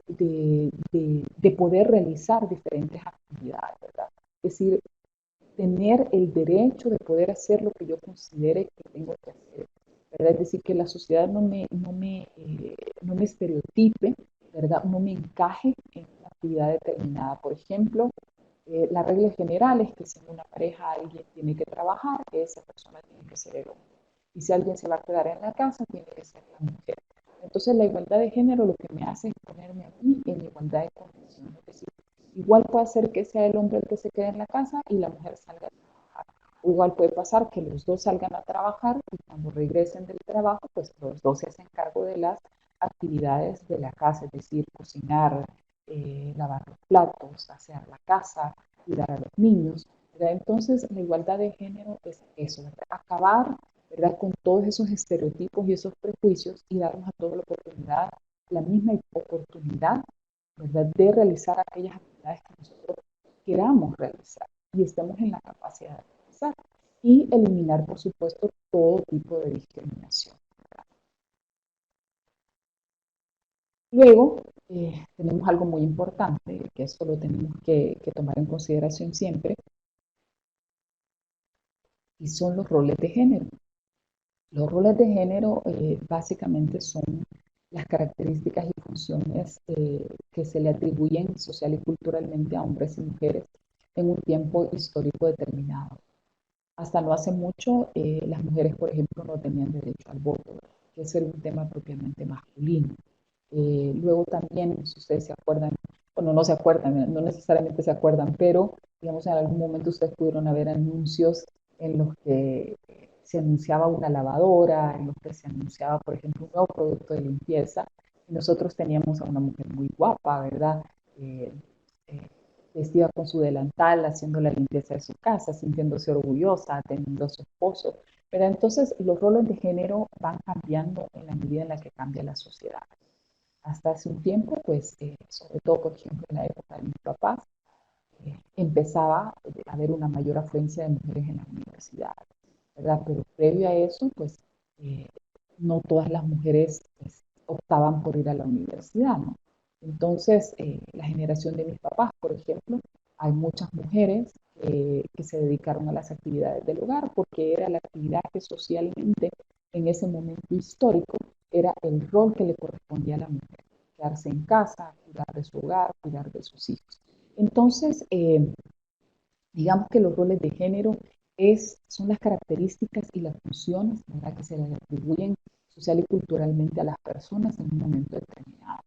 De poder realizar diferentes actividades, ¿verdad? Es decir, tener el derecho de poder hacer lo que yo considere que tengo que hacer, ¿verdad? Es decir, que la sociedad no me estereotipe, ¿verdad? No me encaje en una actividad determinada. Por ejemplo, la regla general es que si en una pareja alguien tiene que trabajar, esa persona tiene que ser el hombre. Y si alguien se va a quedar en la casa, tiene que ser la mujer. Entonces, la igualdad de género lo que me hace es ponerme a mí en igualdad de condiciones. Es decir, igual puede ser que sea el hombre el que se quede en la casa y la mujer salga a trabajar. O igual puede pasar que los dos salgan a trabajar y cuando regresen del trabajo, pues los dos se hacen cargo de las actividades de la casa, es decir, cocinar, lavar los platos, hacer la casa, cuidar a los niños. ¿Verdad? Entonces, la igualdad de género es eso, ¿verdad? Acabar, ¿verdad? Con todos esos estereotipos y esos prejuicios y darnos a toda la misma oportunidad, ¿verdad? De realizar aquellas actividades que nosotros queramos realizar y estemos en la capacidad de realizar. Y eliminar, por supuesto, todo tipo de discriminación. Luego, tenemos algo muy importante, que esto lo tenemos que tomar en consideración siempre, y son los roles de género. Los roles de género básicamente son las características y funciones que se le atribuyen social y culturalmente a hombres y mujeres en un tiempo histórico determinado. Hasta no hace mucho, las mujeres, por ejemplo, no tenían derecho al voto, que es un tema propiamente masculino. Luego también, si ustedes se acuerdan, bueno, no se acuerdan, no necesariamente se acuerdan, pero digamos en algún momento ustedes pudieron haber anuncios en los que se anunciaba una lavadora, en los que se anunciaba, por ejemplo, un nuevo producto de limpieza, y nosotros teníamos a una mujer muy guapa, ¿verdad? Eh, eh, Vestida con su delantal, haciendo la limpieza de su casa, sintiéndose orgullosa, atendiendo a su esposo. Pero entonces los roles de género van cambiando en la medida en la que cambia la sociedad. Hasta hace un tiempo, pues, sobre todo, por ejemplo, en la época de mis papás, empezaba a haber una mayor afluencia de mujeres en las universidades, ¿verdad? Pero previo a eso, pues, eh, no todas las mujeres pues, optaban por ir a la universidad, ¿no? Entonces, la generación de mis papás, por ejemplo, hay muchas mujeres que se dedicaron a las actividades del hogar porque era la actividad que socialmente en ese momento histórico era el rol que le correspondía a la mujer, quedarse en casa, cuidar de su hogar, cuidar de sus hijos. Entonces, digamos que los roles de género son las características y las funciones, ¿verdad? Que se les atribuyen social y culturalmente a las personas en un momento determinado.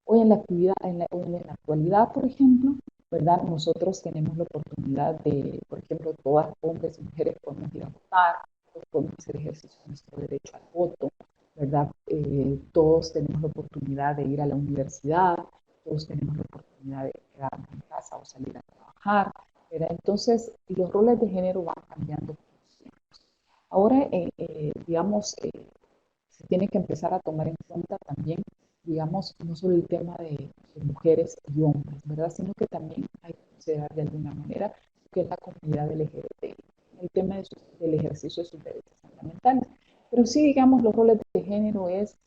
Hoy en la actividad, en la actualidad, por ejemplo, ¿verdad? Nosotros tenemos la oportunidad de, por ejemplo, todas hombres y mujeres podemos ir a votar, podemos hacer ejercicio de nuestro derecho al voto, ¿verdad? Todos tenemos la oportunidad de ir a la universidad, todos tenemos la oportunidad de quedarnos en casa o salir a trabajar, ¿verdad? Entonces, los roles de género van cambiando. Ahora, digamos, se tiene que empezar a tomar en cuenta también digamos, no solo el tema de mujeres y hombres, ¿verdad? Sino que también hay que considerar de alguna manera que es la comunidad LGBTI, el tema del ejercicio de sus derechos fundamentales. Pero sí, digamos, los roles de género es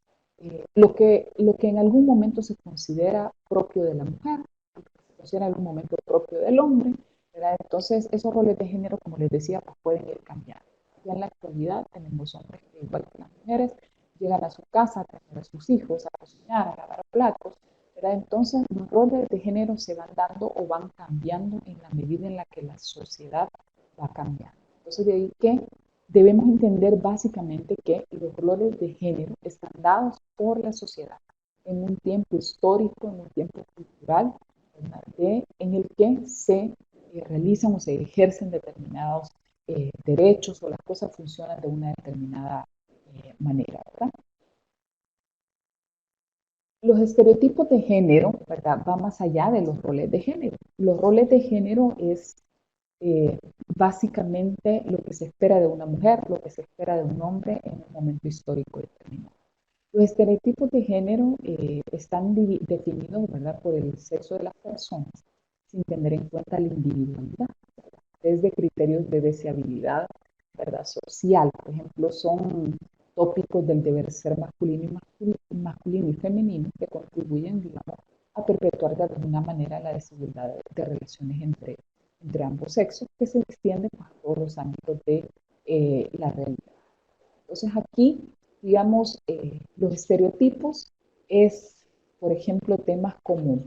lo que en algún momento se considera propio de la mujer, lo que se considera en algún momento propio del hombre, ¿verdad? Entonces, esos roles de género, como les decía, pues pueden ir cambiando. Ya en la actualidad tenemos hombres que, igual que las mujeres, llegan a su casa a atender a sus hijos, a cocinar, a lavar platos, ¿verdad? Entonces, los roles de género se van dando o van cambiando en la medida en la que la sociedad va cambiando. Entonces, de ahí que debemos entender básicamente que los roles de género están dados por la sociedad en un tiempo histórico, en un tiempo cultural, en el que se realizan o se ejercen determinados derechos o las cosas funcionan de una determinada manera, ¿verdad? Los estereotipos de género, ¿verdad? Va más allá de los roles de género. Los roles de género es eh, básicamente lo que se espera de una mujer, lo que se espera de un hombre en un momento histórico determinado. Los estereotipos de género están definidos, ¿verdad? Por el sexo de las personas, sin tener en cuenta la individualidad, ¿verdad? Desde criterios de deseabilidad, ¿verdad? Social, por ejemplo, son tópicos del deber ser masculino y femenino que contribuyen, digamos, a perpetuar de alguna manera la desigualdad de relaciones entre ambos sexos, que se extiende pues, a todos los ámbitos de la realidad. Entonces aquí, digamos, los estereotipos es, por ejemplo, temas como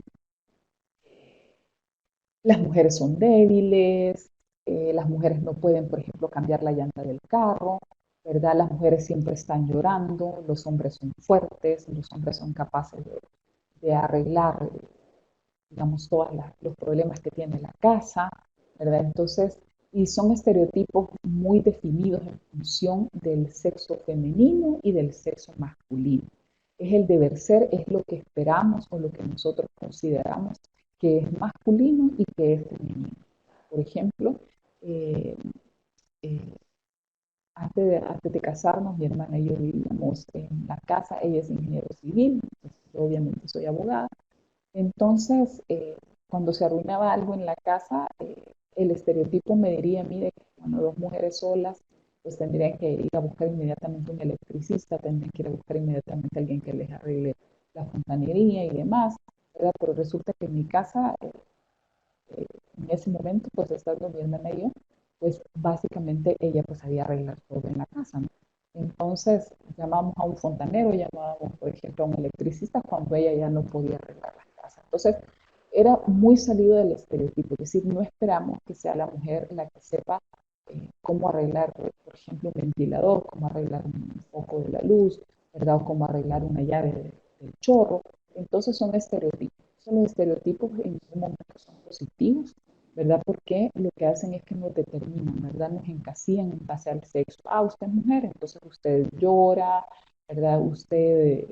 las mujeres son débiles, las mujeres no pueden, por ejemplo, cambiar la llanta del carro, ¿verdad? Las mujeres siempre están llorando, los hombres son fuertes, los hombres son capaces de arreglar, digamos, todos los problemas que tiene la casa, ¿verdad? Entonces, y son estereotipos muy definidos en función del sexo femenino y del sexo masculino. Es el deber ser, es lo que esperamos o lo que nosotros consideramos que es masculino y que es femenino. Por ejemplo, eh, eh, antes de casarnos, mi hermana y yo vivíamos en la casa, ella es ingeniero civil, yo obviamente soy abogada, entonces, cuando se arruinaba algo en la casa, el estereotipo me diría a mí de que, bueno, dos mujeres solas, pues tendrían que ir a buscar inmediatamente un electricista, tendrían que ir a buscar inmediatamente a alguien que les arregle la fontanería y demás, ¿verdad? Pero resulta que en mi casa, en ese momento, pues estando mi hermana y yo, pues básicamente ella pues sabía arreglar todo en la casa, ¿no? Entonces llamábamos a un fontanero, llamábamos por ejemplo a un electricista cuando ella ya no podía arreglar la casa. Entonces era muy salido del estereotipo, es decir, no esperamos que sea la mujer la que sepa cómo arreglar, por ejemplo, un ventilador, cómo arreglar un foco de la luz, ¿verdad? O cómo arreglar una llave del chorro. Entonces son estereotipos. Los estereotipos en ningún momento son positivos, ¿verdad? Porque lo que hacen es que nos determinan, ¿verdad? Nos encasillan en base al sexo. Ah, usted es mujer, entonces usted llora, ¿verdad? Usted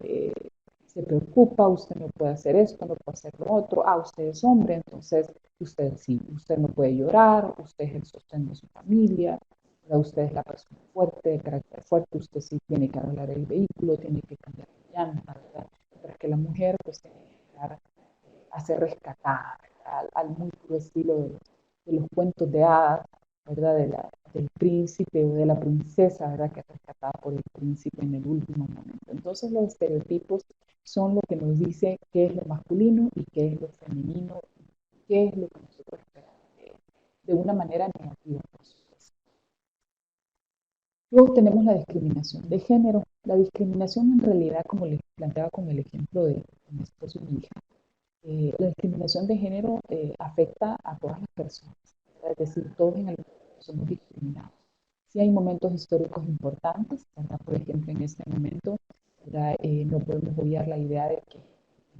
se preocupa, usted no puede hacer esto, no puede hacer lo otro. Ah, usted es hombre, entonces usted sí, usted no puede llorar, usted es el sostén de su familia, ¿verdad? Usted es la persona fuerte, de carácter fuerte, usted sí tiene que arreglar el vehículo, tiene que cambiar la llanta, ¿verdad? Pero es que la mujer pues tiene que llegar a ser rescatada, al muy puro estilo de los cuentos de hadas, ¿verdad? Del príncipe o de la princesa, ¿verdad? Que es rescatada por el príncipe en el último momento. Entonces los estereotipos son lo que nos dice qué es lo masculino y qué es lo femenino, qué es lo que nosotros esperamos de una manera negativa, por supuesto. Luego tenemos la discriminación de género. La discriminación en realidad, como les planteaba con el ejemplo de mi esposo y mi hija, la discriminación de género afecta a todas las personas, ¿verdad? Es decir, todos en algún momento somos discriminados. Sí hay momentos históricos importantes, ¿verdad? Por ejemplo, en este momento, ¿verdad? No podemos obviar la idea de que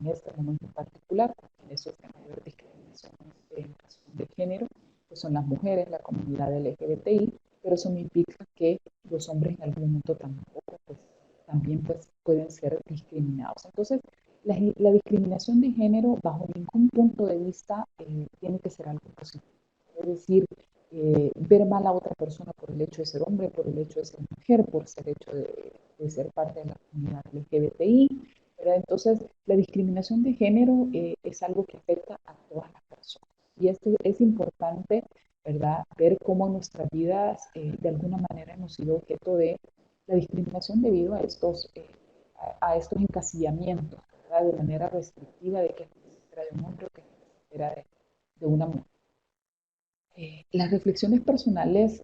en este momento en particular, quienes sufren mayor discriminación en razón de género, pues son las mujeres, la comunidad LGBTI, pero eso no implica que los hombres en algún momento tampoco, pues, también pues, pueden ser discriminados. Entonces, la discriminación de género, bajo ningún punto de vista, tiene que ser algo positivo. Es decir, ver mal a otra persona por el hecho de ser hombre, por el hecho de ser mujer, por el hecho de ser parte de la comunidad LGBTI, ¿verdad? Entonces, la discriminación de género es algo que afecta a todas las personas. Y esto es importante, ¿verdad? Ver cómo en nuestras vidas de alguna manera hemos sido objeto de la discriminación debido a estos encasillamientos, ¿verdad? De manera restrictiva de que se espera de un hombre o que se espera de una mujer. Las reflexiones personales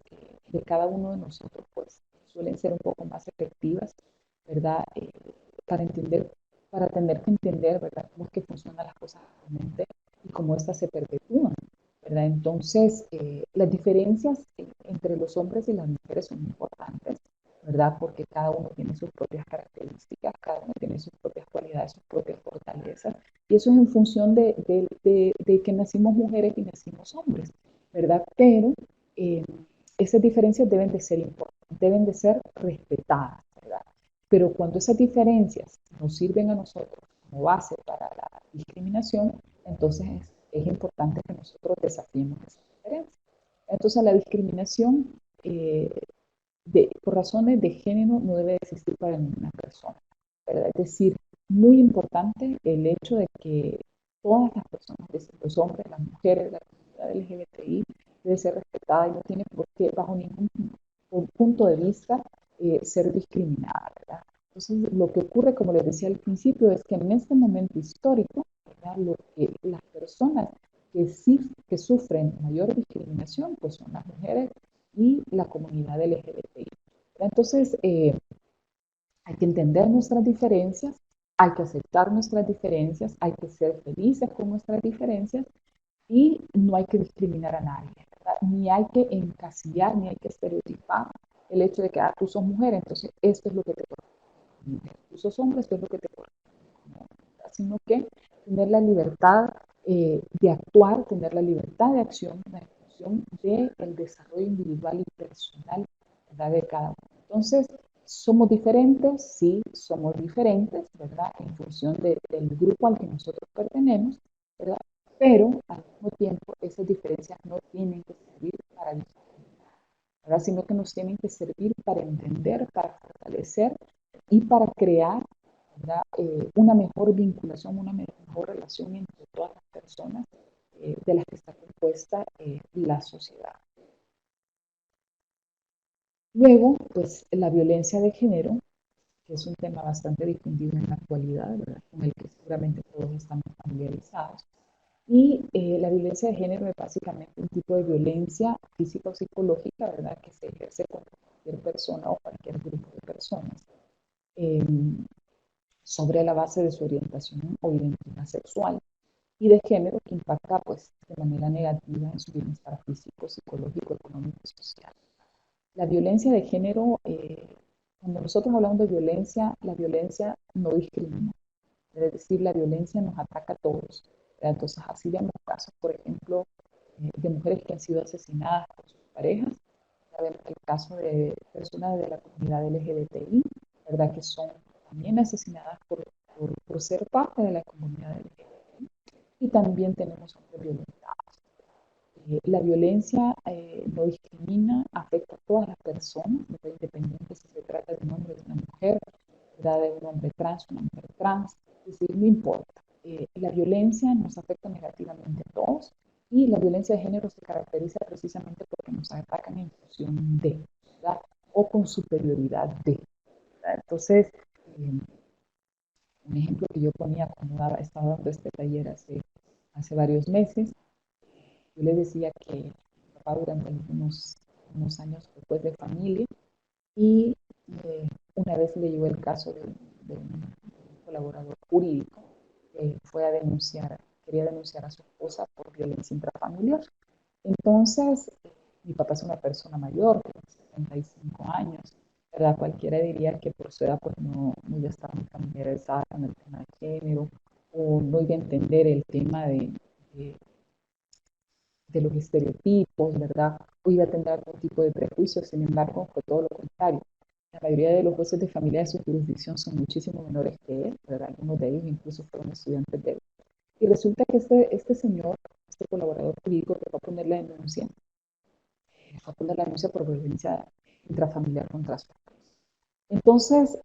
de cada uno de nosotros pues suelen ser un poco más efectivas, ¿verdad? Para entender, para tener que entender, ¿verdad? Cómo es que funcionan las cosas actualmente y cómo éstas se perpetúan, ¿verdad? Entonces, las diferencias entre los hombres y las mujeres son importantes, ¿verdad? Porque cada uno tiene sus propias características, cada uno tiene sus propias cualidades, sus propias fortalezas, y eso es en función de que nacimos mujeres y nacimos hombres, ¿verdad? Pero eh, esas diferencias deben de ser importantes, deben de ser respetadas, ¿verdad? Pero cuando esas diferencias nos sirven a nosotros como base para la discriminación, entonces es importante que nosotros desafiemos esas diferencias. Entonces la discriminación por razones de género no debe existir para ninguna persona, ¿verdad? Es decir, muy importante el hecho de que todas las personas, los hombres, las mujeres, la comunidad LGBTI, debe ser respetada y no tiene por qué, bajo ningún punto de vista, ser discriminada, ¿verdad? Entonces, lo que ocurre, como les decía al principio, es que en este momento histórico, ¿verdad? Las personas que sufren mayor discriminación, pues son las mujeres y la comunidad LGBTI. Entonces, hay que entender nuestras diferencias, hay que aceptar nuestras diferencias, hay que ser felices con nuestras diferencias y no hay que discriminar a nadie, ¿verdad? Ni hay que encasillar, ni hay que estereotipar el hecho de que tú sos mujer, entonces esto es lo que te corresponde. Tú sos hombre, esto es lo que te corresponde. Sino que tener la libertad de actuar, tener la libertad de acción en función del desarrollo individual y personal, ¿verdad? De cada uno. Entonces, somos diferentes, sí, somos diferentes, ¿verdad? En función del grupo al que nosotros pertenecemos, ¿verdad? Pero al mismo tiempo esas diferencias no tienen que servir para discriminar, ¿verdad? Sino que nos tienen que servir para entender, para fortalecer y para crear, ¿verdad? Una mejor vinculación, una mejor relación entre todas las personas de las que está compuesta la sociedad. Luego, pues la violencia de género, que es un tema bastante difundido en la actualidad, ¿verdad? Con el que seguramente todos estamos familiarizados. Y la violencia de género es básicamente un tipo de violencia física o psicológica, ¿verdad? Que se ejerce contra cualquier persona o cualquier grupo de personas eh, sobre la base de su orientación o identidad sexual y de género que impacta pues de manera negativa en su bienestar físico, psicológico, económico y social. La violencia de género, cuando nosotros hablamos de violencia, la violencia no discrimina, es decir, la violencia nos ataca a todos. Entonces, así vemos casos, por ejemplo, de mujeres que han sido asesinadas por sus parejas, ya vemos el caso de personas de la comunidad LGBTI, ¿verdad? Que son también asesinadas por ser parte de la comunidad LGBTI, y también tenemos hombres violentados. La violencia no discrimina, afecta a todas las personas, independientemente si se trata de un hombre o de una mujer, ¿verdad? De un hombre trans, una mujer trans, es decir, no importa. La violencia nos afecta negativamente a todos y la violencia de género se caracteriza precisamente porque nos atacan en función de, ¿verdad? O con superioridad de, ¿verdad? Entonces, un ejemplo que yo ponía cuando estaba dando este taller hace varios meses, yo le decía que mi papá durante unos años después de familia y una vez le llegó el caso de un colaborador jurídico que fue a denunciar, quería denunciar a su esposa por violencia intrafamiliar. Entonces, mi papá es una persona mayor, de 75 años, ¿verdad? Cualquiera diría que por su edad pues no iba a estar muy familiarizada con el tema de género o no iba a entender el tema de de los estereotipos, ¿verdad? O iba a tener algún tipo de prejuicio, sin embargo, fue todo lo contrario. La mayoría de los jueces de familia de su jurisdicción son muchísimo menores que él, ¿verdad? Algunos de ellos incluso fueron estudiantes de él. Y resulta que este señor, este colaborador jurídico que va a poner la denuncia, va a poner la denuncia por violencia intrafamiliar contra su esposa. Entonces,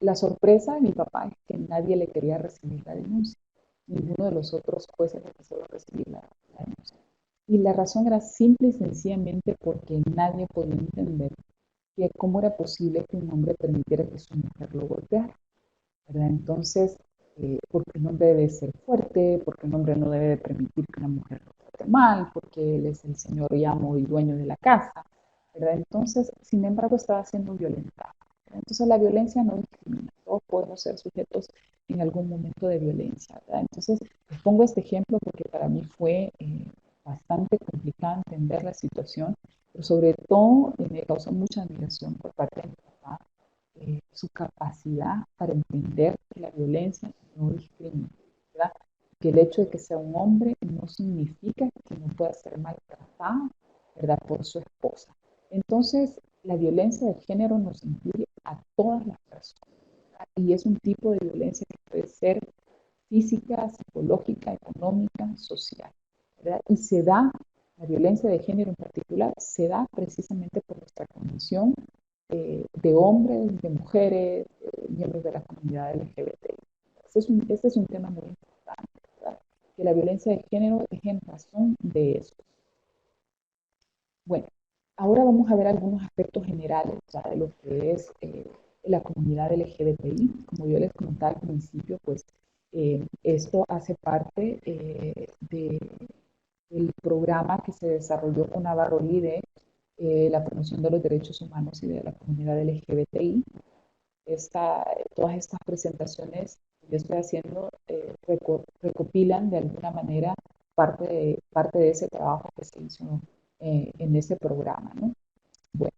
la sorpresa de mi papá es que nadie le quería recibir la denuncia. Ninguno de los otros jueces le quiso recibir la denuncia. Y la razón era simple y sencillamente porque nadie podía entender que cómo era posible que un hombre permitiera que su mujer lo golpeara, ¿verdad? Entonces, porque un hombre debe ser fuerte, porque un hombre no debe permitir que una mujer lo trate mal, porque él es el señor y amo y dueño de la casa, ¿verdad? Entonces, sin embargo, estaba siendo violentado. Entonces, la violencia no discrimina, todos podemos ser sujetos en algún momento de violencia, ¿verdad? Entonces, les pongo este ejemplo porque para mí fue bastante complicado entender la situación, pero sobre todo me causó mucha admiración por parte de mi papá, su capacidad para entender que la violencia no discrimina, ¿verdad? Que el hecho de que sea un hombre no significa que no pueda ser maltratado, ¿verdad? Por su esposa. Entonces, la violencia de género nos incluye a todas las personas, ¿verdad? Y es un tipo de violencia que puede ser física, psicológica, económica, social, ¿verdad? Y se da, la violencia de género en particular, se da precisamente por nuestra condición de hombres, de mujeres, miembros de la comunidad LGBTI. Este es un tema muy importante, ¿verdad? Que la violencia de género es en razón de eso. Bueno, ahora vamos a ver algunos aspectos generales ya de lo que es la comunidad LGBTI. Como yo les comentaba al principio, pues esto hace parte del programa que se desarrolló con Navarro Lide, la promoción de los derechos humanos y de la comunidad LGBTI. Todas estas presentaciones que yo estoy haciendo recopilan de alguna manera parte de ese trabajo que se hizo en ese programa, ¿no? Bueno,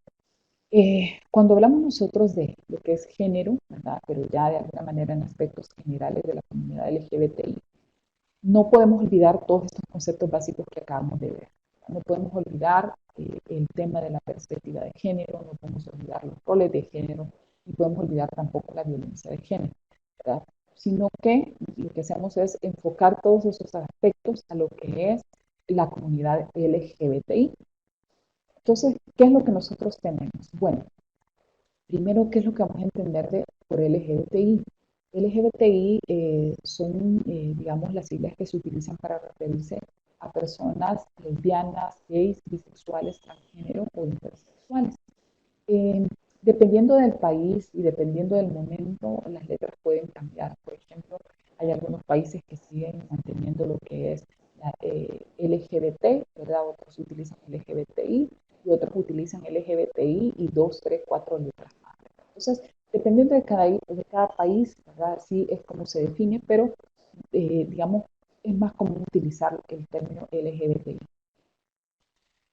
cuando hablamos nosotros de lo que es género, ¿verdad? Pero ya de alguna manera en aspectos generales de la comunidad LGBTI, no podemos olvidar todos estos conceptos básicos que acabamos de ver. No podemos olvidar el tema de la perspectiva de género, no podemos olvidar los roles de género, ni podemos olvidar tampoco la violencia de género, ¿verdad? Sino que lo que hacemos es enfocar todos esos aspectos a lo que es la comunidad LGBTI. Entonces, ¿qué es lo que nosotros tenemos? Bueno, primero, ¿qué es lo que vamos a entender por LGBTI? LGBTI son, digamos, las siglas que se utilizan para referirse a personas lesbianas, gays, bisexuales, transgénero o intersexuales. Eh, Dependiendo del país y dependiendo del momento, las letras pueden cambiar. Por ejemplo, hay algunos países que siguen manteniendo lo que es la LGBT, ¿verdad? Otros utilizan LGBTI y otros utilizan LGBTI y dos, tres, cuatro letras más. Entonces, dependiendo de cada país, ¿verdad? Sí es como se define, pero digamos, es más común utilizar el término LGBTI.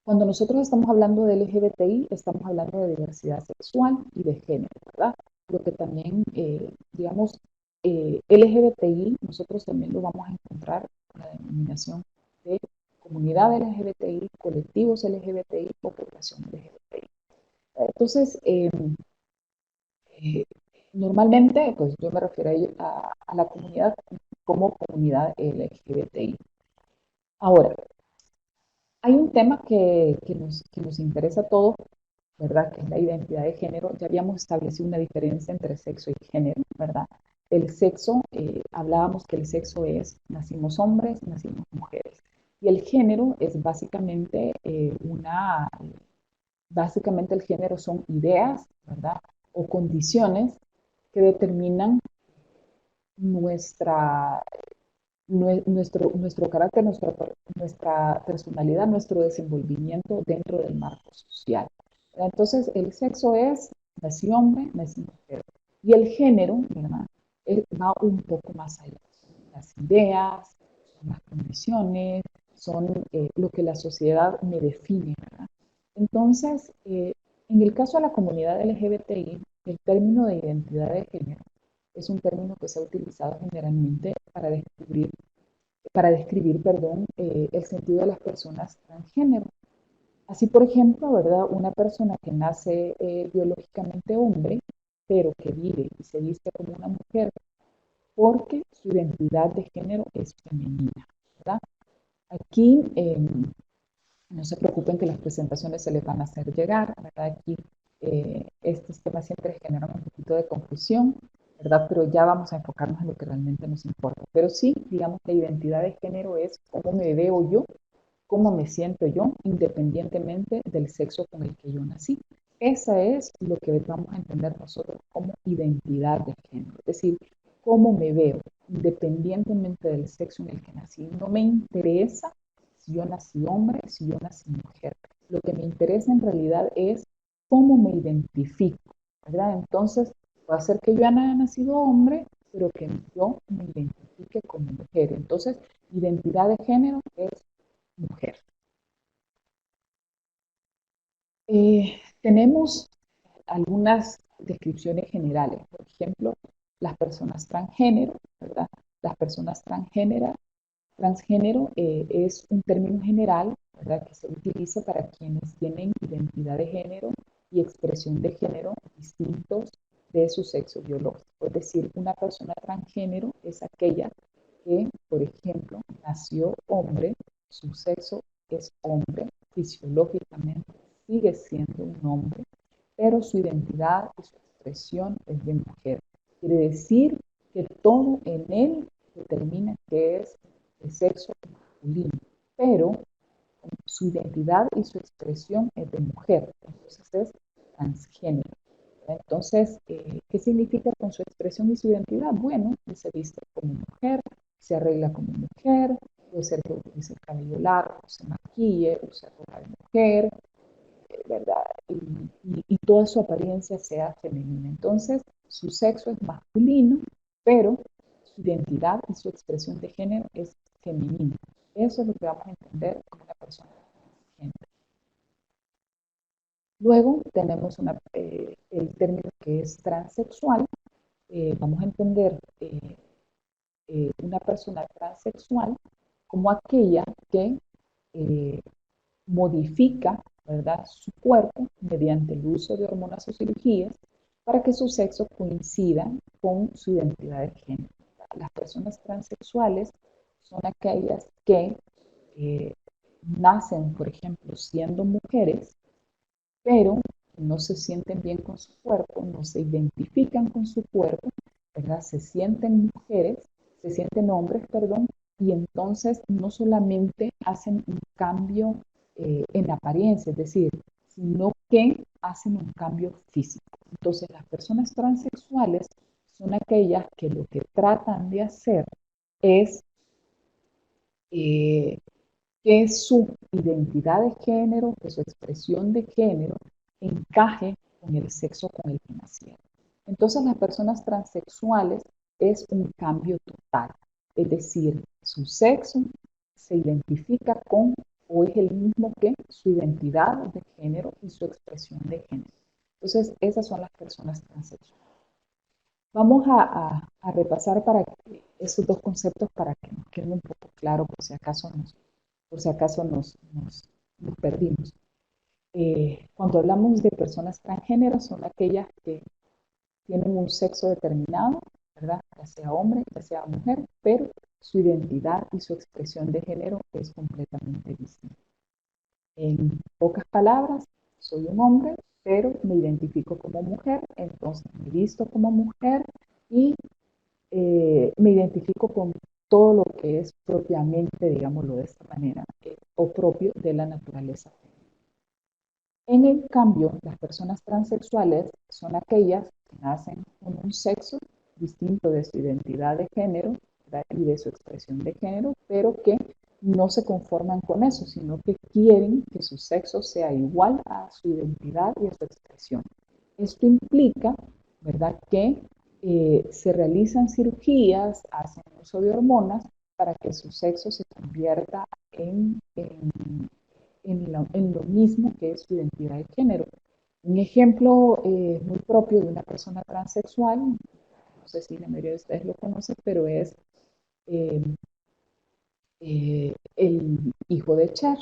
Cuando nosotros estamos hablando de LGBTI, estamos hablando de diversidad sexual y de género, ¿verdad? Lo que también, digamos, LGBTI, nosotros también lo vamos a encontrar con la denominación de comunidad LGBTI, colectivos LGBTI o población LGBTI. Entonces, eh, normalmente, pues yo me refiero a la comunidad como comunidad LGBTI. Ahora, hay un tema que nos interesa a todos, ¿verdad? Que es la identidad de género. Ya habíamos establecido una diferencia entre sexo y género, ¿verdad? El sexo, hablábamos que el sexo es, nacimos hombres, nacimos mujeres. Y el género es básicamente el género son ideas, ¿verdad? O condiciones que determinan nuestra, nuestro carácter, nuestra personalidad, nuestro desenvolvimiento dentro del marco social. Entonces, el sexo es, nací hombre, nací mujer. Y el género, ¿verdad? Va un poco más allá. Son las ideas, son las condiciones, son lo que la sociedad me define, ¿verdad? Entonces, en el caso de la comunidad LGBTI, el término de identidad de género es un término que se ha utilizado generalmente para describir, perdón, el sentido de las personas transgénero. Así, por ejemplo, ¿verdad? Una persona que nace biológicamente hombre, pero que vive y se viste como una mujer porque su identidad de género es femenina, ¿verdad? Aquí no se preocupen que las presentaciones se les van a hacer llegar, ¿verdad? Aquí estos temas siempre generan un poquito de confusión, ¿verdad? Pero ya vamos a enfocarnos en lo que realmente nos importa. Pero sí, digamos, la identidad de género es cómo me veo yo, cómo me siento yo, independientemente del sexo con el que yo nací. Esa es lo que vamos a entender nosotros como identidad de género, es decir, cómo me veo, independientemente del sexo en el que nací. No me interesa si yo nací hombre, si yo nací mujer. Lo que me interesa en realidad es cómo me identifico, ¿verdad? Entonces, puede ser que yo haya nacido hombre, pero que yo me identifique como mujer. Entonces, identidad de género es mujer. Tenemos algunas descripciones generales, por ejemplo, las personas transgénero, ¿verdad? Las personas transgénero es un término general, ¿verdad? Que se utiliza para quienes tienen identidad de género y expresión de género distintos de su sexo biológico. Es decir, una persona transgénero es aquella que, por ejemplo, nació hombre, su sexo es hombre, fisiológicamente sigue siendo un hombre, pero su identidad y su expresión es de mujer. Quiere decir que todo en él determina que es de sexo masculino, pero su identidad y su expresión es de mujer, entonces es transgénero. Entonces, ¿qué significa con su expresión y su identidad? Bueno, que se viste como mujer, se arregla como mujer, puede ser que utilice el cabello largo, se maquille, use ropa de mujer, ¿verdad? Y toda su apariencia sea femenina. Entonces, su sexo es masculino, pero su identidad y su expresión de género es femenina. Eso es lo que vamos a entender como una persona transgénero. Luego tenemos el término que es transexual. Vamos a entender una persona transexual como aquella que modifica, ¿verdad?, su cuerpo mediante el uso de hormonas o cirugías para que su sexo coincida con su identidad de género. Las personas transexuales son aquellas que nacen, por ejemplo, siendo mujeres, pero no se sienten bien con su cuerpo, no se identifican con su cuerpo, ¿verdad? Se sienten mujeres, se sienten hombres, perdón, y entonces no solamente hacen un cambio en apariencia, es decir, sino que hacen un cambio físico. Entonces las personas transexuales son aquellas que lo que tratan de hacer es eh, que su identidad de género, que su expresión de género encaje con el sexo con el que nacieron. Entonces las personas transexuales es un cambio total, es decir, su sexo se identifica con o es el mismo que su identidad de género y su expresión de género. Entonces esas son las personas transexuales. Vamos a repasar para esos dos conceptos para que nos queden un poco claros por si acaso nos perdimos. Cuando hablamos de personas transgénero, son aquellas que tienen un sexo determinado, ¿verdad? Ya sea hombre, ya sea mujer, pero su identidad y su expresión de género es completamente distinta. En pocas palabras, soy un hombre, pero me identifico como mujer, entonces me visto como mujer y me identifico con todo lo que es propiamente, digámoslo de esta manera, o propio de la naturaleza. En el cambio, las personas transexuales son aquellas que nacen con un sexo distinto de su identidad de género, ¿verdad?, y de su expresión de género, pero que no se conforman con eso, sino que quieren que su sexo sea igual a su identidad y a su expresión. Esto implica, ¿verdad?, que se realizan cirugías, hacen uso de hormonas para que su sexo se convierta en lo mismo que es su identidad de género. Un ejemplo muy propio de una persona transexual, no sé si la mayoría de ustedes lo conocen, pero es eh, el hijo de Cher,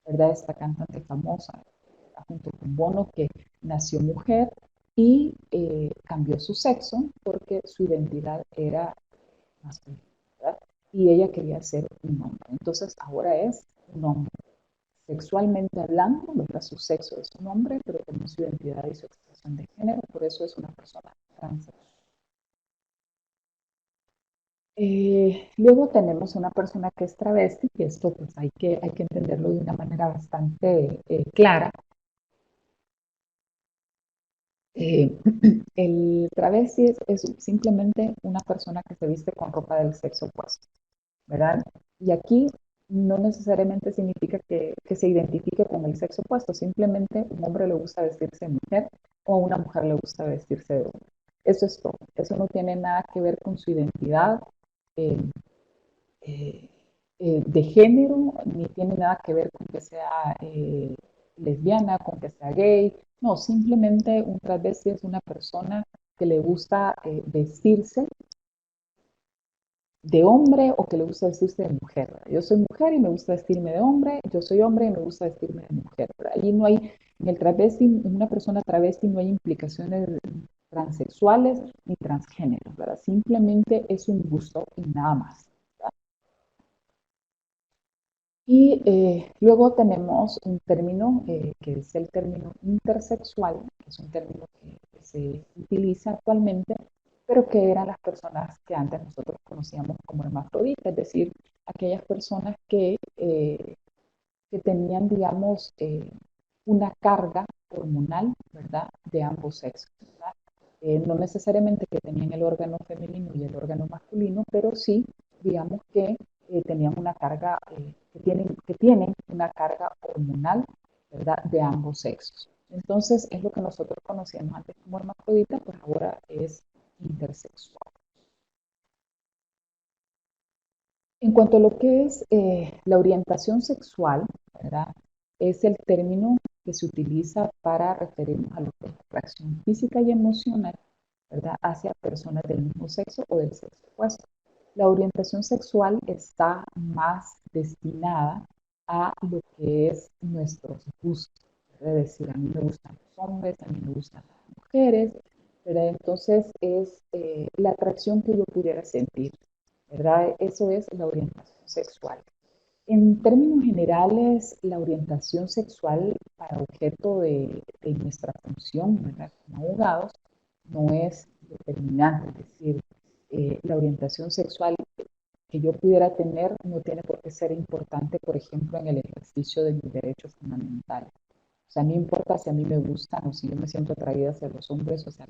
¿verdad? Esta cantante famosa, junto con Bono, que nació mujer y cambió su sexo porque su identidad era masculina, ¿verdad? Y ella quería ser un hombre. Entonces ahora es un hombre. sexualmente hablando, ¿verdad? Su sexo es un hombre, pero también su identidad y su expresión de género, por eso es una persona transexual. Luego tenemos una persona que es travesti, y esto pues hay que entenderlo de una manera bastante clara. El travesti es simplemente una persona que se viste con ropa del sexo opuesto, ¿verdad? Y aquí no necesariamente significa que se identifique con el sexo opuesto, simplemente un hombre le gusta vestirse de mujer o a una mujer le gusta vestirse de hombre. Eso es todo. Eso no tiene nada que ver con su identidad eh, eh, de género, ni tiene nada que ver con que sea lesbiana, con que sea gay. No, simplemente un travesti es una persona que le gusta vestirse de hombre o que le gusta vestirse de mujer. ¿Verdad? Yo soy mujer y me gusta vestirme de hombre, yo soy hombre y me gusta vestirme de mujer. ¿Verdad? Allí no hay, en el travesti, en una persona travesti no hay implicaciones transexuales ni transgéneros, ¿verdad? Simplemente es un gusto y nada más. ¿Verdad? Y luego tenemos un término que es el término intersexual, que es un término que se utiliza actualmente, pero que eran las personas que antes nosotros conocíamos como hermafroditas, es decir, aquellas personas que tenían, digamos, una carga hormonal, ¿verdad?, de ambos sexos, ¿verdad? No necesariamente que tenían el órgano femenino y el órgano masculino, pero sí, digamos que tenían una carga, que tienen una carga hormonal, ¿verdad?, de ambos sexos. Entonces, es lo que nosotros conocíamos antes como hermafrodita, pues ahora es intersexual. En cuanto a lo que es la orientación sexual, ¿verdad? Es el término que se utiliza para referirnos a lo que es la atracción física y emocional, ¿verdad? Hacia personas del mismo sexo o del sexo opuesto. La orientación sexual está más destinada a lo que es nuestros gustos, ¿verdad? Es decir, a mí me gustan los hombres, a mí me gustan las mujeres, ¿verdad? Entonces es la atracción que yo pudiera sentir, ¿verdad? Eso es la orientación sexual. En términos generales, la orientación sexual para objeto de nuestra función, ¿verdad?, como abogados, no es determinante, es decir, la orientación sexual que yo pudiera tener no tiene por qué ser importante, por ejemplo, en el ejercicio de mis derechos fundamentales. O sea, no importa si a mí me gustan o si yo me siento atraída hacia los hombres o hacia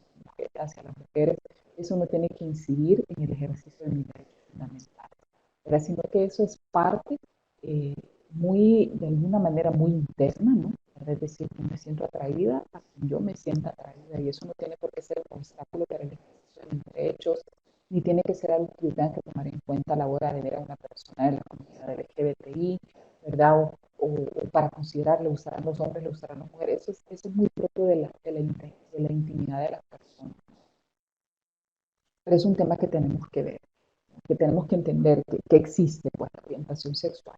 las mujeres, eso no tiene que incidir en el ejercicio de mis derechos fundamentales, ¿verdad? Sino que eso es parte de alguna manera muy interna, ¿no? Es decir, yo me siento atraída a quien yo me sienta atraída y eso no tiene por qué ser un obstáculo para el ejercicio de mis derechos, ni tiene que ser algo que yo tenga que tomar en cuenta a la hora de ver a una persona de la comunidad LGBTI, ¿verdad? O para considerar, le gustarán los hombres, le gustarán las mujeres. Eso es muy propio de la intimidad de las personas. Pero es un tema que tenemos que ver, que tenemos que entender que existe, pues, la orientación sexual.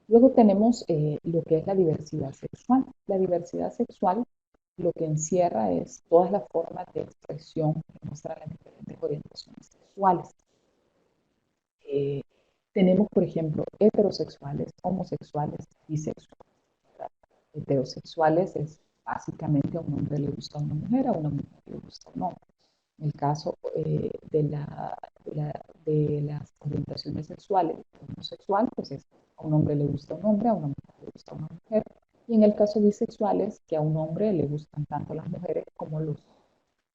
Luego tenemos lo que es la diversidad sexual. La diversidad sexual lo que encierra es todas las formas de expresión que muestran las diferentes orientaciones sexuales. Tenemos, por ejemplo, heterosexuales, homosexuales, bisexuales. ¿Verdad? Heterosexuales es básicamente a un hombre le gusta a una mujer, a una mujer le gusta a un hombre. En el caso de las orientaciones sexuales homosexual, pues es a un hombre le gusta a un hombre, a una mujer le gusta a una mujer. Y en el caso bisexual es que a un hombre le gustan tanto las mujeres como los hombres.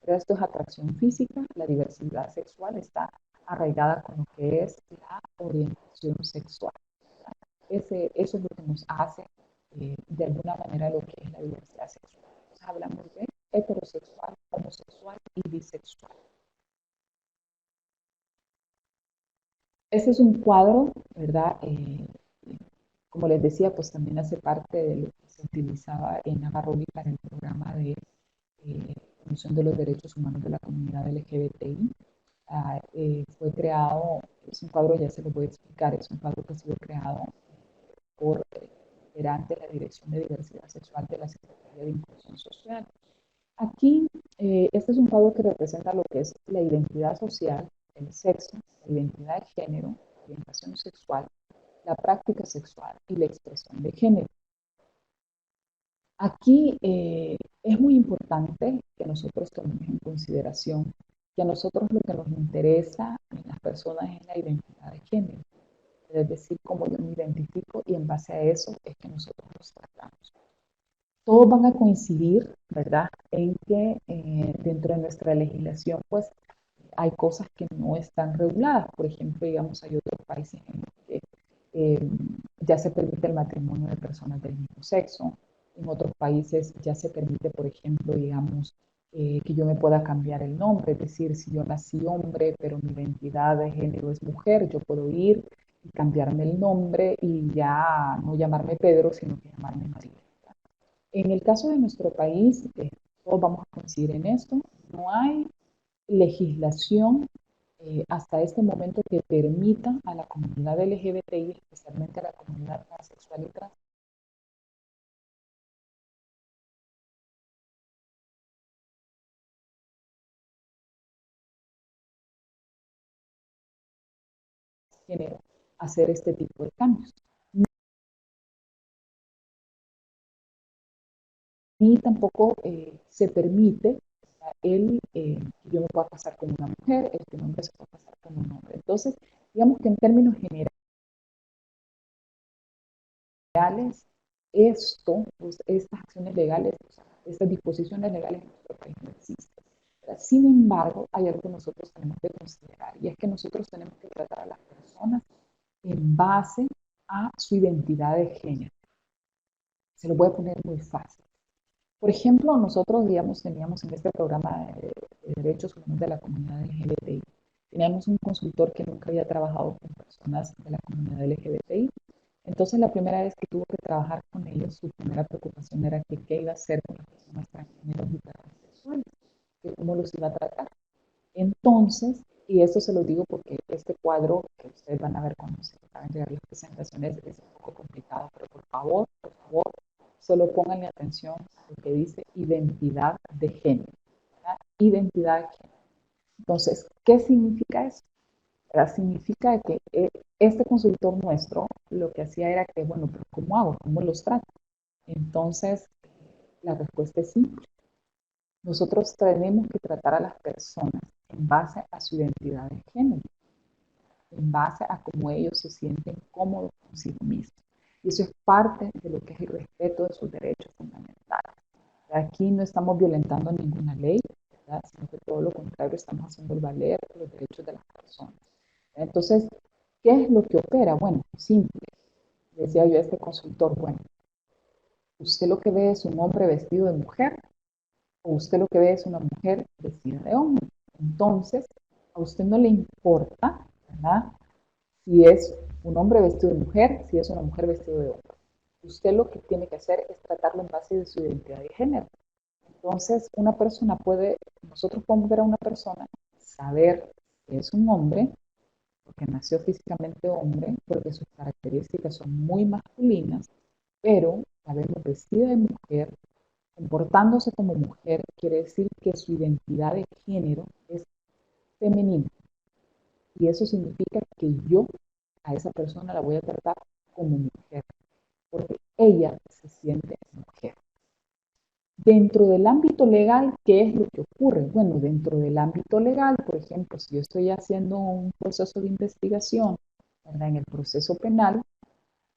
Pero esto es atracción física, la diversidad sexual está arraigada con lo que es la orientación sexual. Eso es lo que nos hace de alguna manera lo que es la diversidad sexual. Entonces hablamos de heterosexual, homosexual y bisexual. Ese es un cuadro, ¿verdad? Como les decía, pues también hace parte de lo que se utilizaba en Navarro para el programa de Comisión de los Derechos Humanos de la Comunidad LGBTI. Fue creado, es un cuadro, ya se lo voy a explicar, es un cuadro que ha sido creado por ante la Dirección de Diversidad Sexual de la Secretaría de Inclusión Social. Aquí, este es un cuadro que representa lo que es la identidad social, el sexo, la identidad de género, la orientación sexual, la práctica sexual y la expresión de género. Aquí es muy importante que nosotros tomemos en consideración que a nosotros lo que nos interesa en las personas es la identidad de género, es decir, cómo yo me identifico y en base a eso es que nosotros los tratamos. Todos van a coincidir, ¿verdad?, en que dentro de nuestra legislación, pues, hay cosas que no están reguladas. Por ejemplo, digamos, hay otros países en los que eh, ya se permite el matrimonio de personas del mismo sexo. En otros países ya se permite, por ejemplo, digamos, que yo me pueda cambiar el nombre. Es decir, si yo nací hombre, pero mi identidad de género es mujer, yo puedo ir y cambiarme el nombre y ya no llamarme Pedro, sino que llamarme María. En el caso de nuestro país, todos vamos a coincidir en esto, no hay legislación hasta este momento que permita a la comunidad LGBTI, especialmente a la comunidad transexual y transgénero, hacer este tipo de cambios. Ni tampoco se permite que yo me pueda casar con una mujer, el que un hombre se pueda casar con un hombre. Entonces, digamos que en términos generales, pues, estas acciones legales, o sea, estas disposiciones legales en nuestro país no existen. Sin embargo, hay algo que nosotros tenemos que considerar y es que nosotros tenemos que tratar a las personas en base a su identidad de género. Se lo voy a poner muy fácil. Por ejemplo, nosotros, digamos, teníamos en este programa de derechos humanos de la comunidad LGBTI, teníamos un consultor que nunca había trabajado con personas de la comunidad LGBTI. Entonces, la primera vez que tuvo que trabajar con ellos, su primera preocupación era que qué iba a hacer con las personas transgénero y transexuales, que cómo los iba a tratar. Entonces, y esto se lo digo porque este cuadro que ustedes van a ver cuando se acaben de ver las presentaciones es un poco complicado, pero por favor, solo pónganle atención a lo que dice identidad de género. ¿Verdad? Identidad de género. Entonces, ¿qué significa eso? ¿Verdad? Significa que este consultor nuestro lo que hacía era que, bueno, pero ¿cómo hago? ¿Cómo los trato? Entonces, la respuesta es simple. Nosotros tenemos que tratar a las personas en base a su identidad de género, en base a cómo ellos se sienten cómodos consigo mismos. Y eso es parte de lo que es el respeto de sus derechos fundamentales. Aquí no estamos violentando ninguna ley, ¿verdad?, sino que todo lo contrario, estamos haciendo valer los derechos de las personas. Entonces, ¿qué es lo que opera? Bueno, simple. Decía yo a este consultor, bueno, usted lo que ve es un hombre vestido de mujer o usted lo que ve es una mujer vestida de hombre. Entonces, a usted no le importa, ¿verdad?, si es un hombre vestido de mujer, si es una mujer vestida de hombre. Usted lo que tiene que hacer es tratarlo en base de su identidad de género. Entonces, una persona puede, nosotros podemos ver a una persona, saber que es un hombre, porque nació físicamente hombre, porque sus características son muy masculinas, pero la vemos vestida de mujer, comportándose como mujer, quiere decir que su identidad de género es femenina. Y eso significa que yo a esa persona la voy a tratar como mujer, porque ella se siente mujer. Dentro del ámbito legal, ¿qué es lo que ocurre? Bueno, dentro del ámbito legal, por ejemplo, si yo estoy haciendo un proceso de investigación, ¿verdad?, en el proceso penal,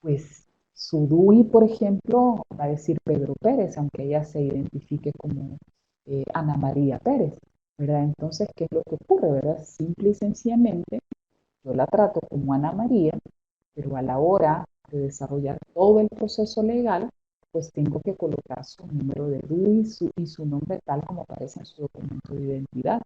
pues su DUI, por ejemplo, va a decir Pedro Pérez, aunque ella se identifique como Ana María Pérez, ¿verdad? Entonces, ¿qué es lo que ocurre, verdad? Simple y sencillamente, yo la trato como Ana María, pero a la hora de desarrollar todo el proceso legal, pues tengo que colocar su número de DUI y su nombre tal como aparece en su documento de identidad,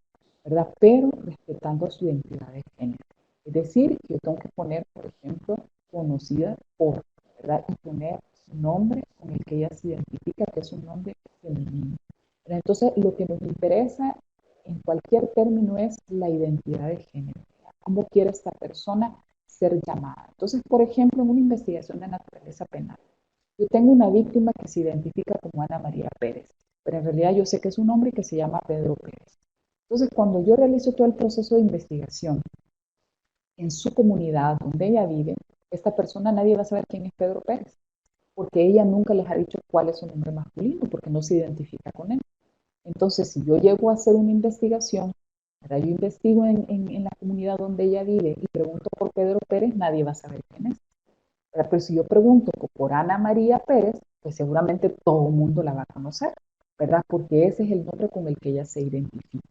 ¿verdad? Pero respetando su identidad de género. Es decir, yo tengo que poner, por ejemplo, conocida por, ¿verdad?, y poner su nombre con el que ella se identifica, que es un nombre femenino. ¿Verdad? Entonces, lo que nos interesa en cualquier término es la identidad de género. ¿Cómo quiere esta persona ser llamada? Entonces, por ejemplo, en una investigación de naturaleza penal, yo tengo una víctima que se identifica como Ana María Pérez, pero en realidad yo sé que es un hombre que se llama Pedro Pérez. Entonces, cuando yo realizo todo el proceso de investigación en su comunidad donde ella vive, esta persona nadie va a saber quién es Pedro Pérez, porque ella nunca les ha dicho cuál es su nombre masculino, porque no se identifica con él. Entonces, si yo llego a hacer una investigación, ¿verdad? Yo investigo en la comunidad donde ella vive y pregunto por Pedro Pérez, nadie va a saber quién es. ¿Verdad? Pero si yo pregunto por Ana María Pérez, pues seguramente todo el mundo la va a conocer, ¿verdad? Porque ese es el nombre con el que ella se identifica.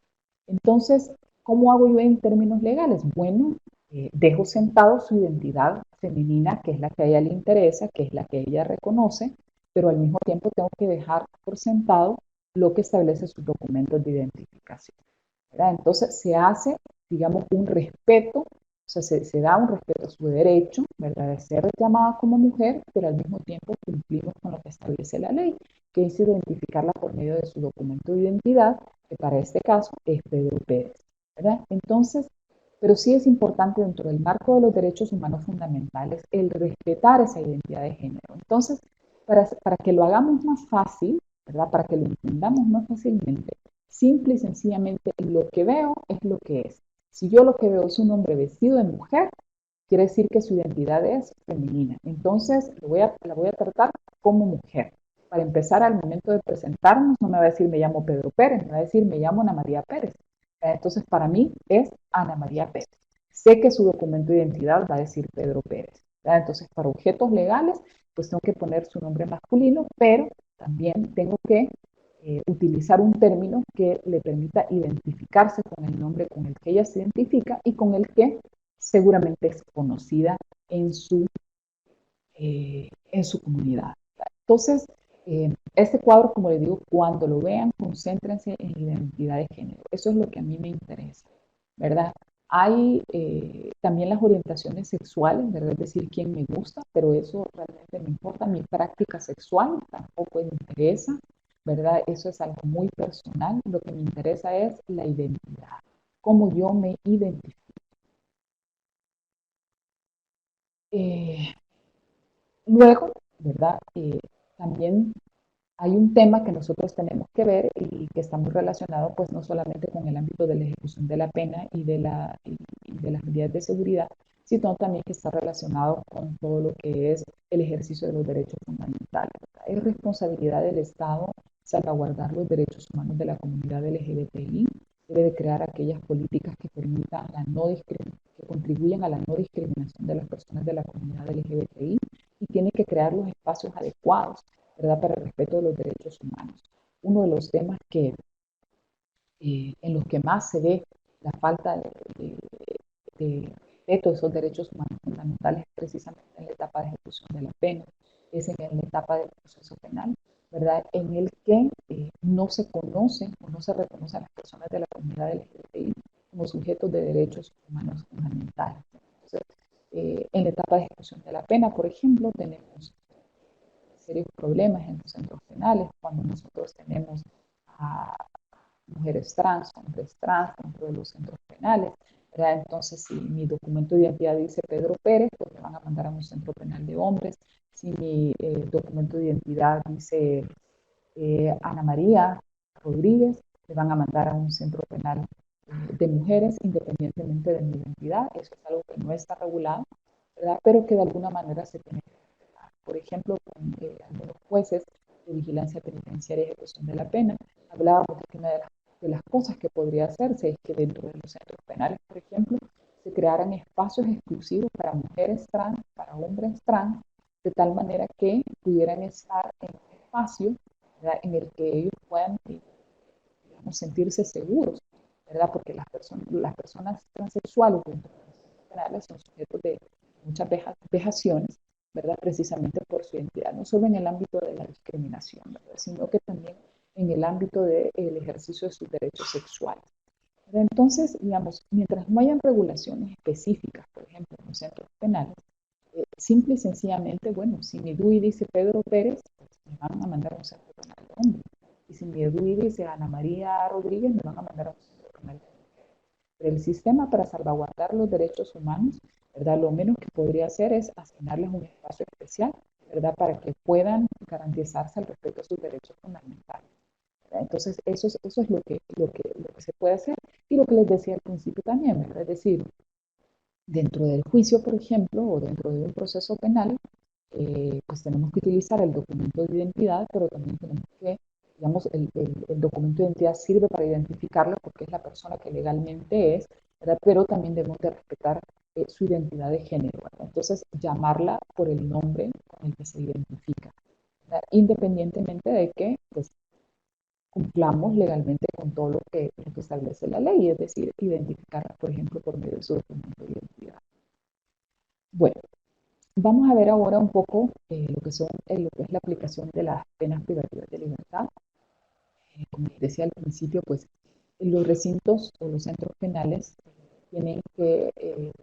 Entonces, ¿cómo hago yo en términos legales? Bueno, dejo sentado su identidad femenina, que es la que a ella le interesa, que es la que ella reconoce, pero al mismo tiempo tengo que dejar por sentado lo que establece sus documentos de identificación, ¿verdad? Entonces se hace, digamos, un respeto, o sea, se da un respeto a su derecho, ¿verdad?, de ser llamada como mujer, pero al mismo tiempo cumplimos con lo que establece la ley, que es identificarla por medio de su documento de identidad, que para este caso es Pedro Pérez, ¿verdad? Entonces, pero sí es importante dentro del marco de los derechos humanos fundamentales el respetar esa identidad de género. Entonces, para que lo hagamos más fácil, ¿verdad? Para que lo entendamos más fácilmente, simple y sencillamente lo que veo es lo que es. Si yo lo que veo es un hombre vestido de mujer, quiere decir que su identidad es femenina. Entonces, la voy a tratar como mujer. Para empezar, al momento de presentarnos, no me va a decir me llamo Pedro Pérez, me va a decir me llamo Ana María Pérez. Entonces, para mí es Ana María Pérez. Sé que su documento de identidad va a decir Pedro Pérez. Entonces, para objetos legales, pues tengo que poner su nombre masculino, pero también tengo que utilizar un término que le permita identificarse con el nombre con el que ella se identifica y con el que seguramente es conocida en su comunidad. Entonces, este cuadro, como les digo, cuando lo vean, concéntrense en la identidad de género. Eso es lo que a mí me interesa, ¿verdad? Hay también las orientaciones sexuales, ¿verdad? Es decir, quién me gusta, pero eso realmente me importa. Mi práctica sexual tampoco me interesa, ¿verdad? Eso es algo muy personal. Lo que me interesa es la identidad, cómo yo me identifico. Eh, Luego, ¿verdad? También hay un tema que nosotros tenemos que ver y que está muy relacionado, pues no solamente con el ámbito de la ejecución de la pena y de las medidas de seguridad, sino también que está relacionado con todo lo que es el ejercicio de los derechos fundamentales, ¿verdad? Es responsabilidad del Estado salvaguardar los derechos humanos de la comunidad LGBTI, debe de crear aquellas políticas que permitan la no que contribuyan a la no discriminación de las personas de la comunidad LGBTI y tiene que crear los espacios adecuados, ¿verdad?, para el respeto de los derechos humanos. Uno de los temas en los que más se ve la falta de respeto de esos derechos humanos fundamentales es precisamente en la etapa de ejecución de la pena, es en la etapa del proceso penal, ¿verdad?, en el que no se conocen o no se reconocen a las personas de la comunidad LGBTI como sujetos de derechos humanos fundamentales. Entonces, en la etapa de ejecución de la pena, por ejemplo, tenemos serios problemas en los centros penales cuando nosotros tenemos a mujeres trans, hombres trans dentro de los centros penales, ¿verdad? Entonces, si mi documento de identidad dice Pedro Pérez, pues me van a mandar a un centro penal de hombres. Si mi documento de identidad dice Ana María Rodríguez, me van a mandar a un centro penal de mujeres independientemente de mi identidad. Eso es algo que no está regulado, ¿verdad?, pero que de alguna manera se tiene que respetar. Por ejemplo, con algunos jueces de vigilancia penitenciaria y ejecución de la pena, hablábamos de que una de las cosas que podría hacerse es que dentro de los centros penales, por ejemplo, se crearan espacios exclusivos para mujeres trans, para hombres trans, de tal manera que pudieran estar en un espacio, ¿verdad?, en el que ellos puedan, digamos, sentirse seguros, ¿verdad?, porque las personas transexuales dentro de los centros penales son sujetos de muchas vejaciones, ¿verdad?, precisamente por su identidad, no solo en el ámbito de la discriminación, ¿verdad?, sino que también en el ámbito del ejercicio de sus derechos sexuales. Pero entonces, digamos, mientras no hayan regulaciones específicas, por ejemplo, en los centros penales, simple y sencillamente, bueno, si mi DUI dice Pedro Pérez, pues me van a mandar a un centro penal de hombres. Y si mi DUI dice Ana María Rodríguez, me van a mandar a un centro penal de mujeres. Pero el sistema para salvaguardar los derechos humanos, ¿verdad?, lo menos que podría hacer es asignarles un espacio especial, ¿verdad?, para que puedan garantizarse el respeto a sus derechos fundamentales. Entonces, eso es lo que se puede hacer. Y lo que les decía al principio también, ¿verdad? Es decir, dentro del juicio, por ejemplo, o dentro de un proceso penal, pues tenemos que utilizar el documento de identidad, pero también tenemos que, digamos, el documento de identidad sirve para identificarlo porque es la persona que legalmente es, ¿verdad? Pero también debemos de respetar su identidad de género, ¿verdad? Entonces, llamarla por el nombre con el que se identifica, ¿verdad? Independientemente de que, pues, cumplamos legalmente con todo lo que establece la ley, es decir, identificarla, por ejemplo, por medio de su documento de identidad. Bueno, vamos a ver ahora un poco lo que es la aplicación de las penas privativas de libertad. Como les decía al principio, pues los recintos o los centros penales tienen que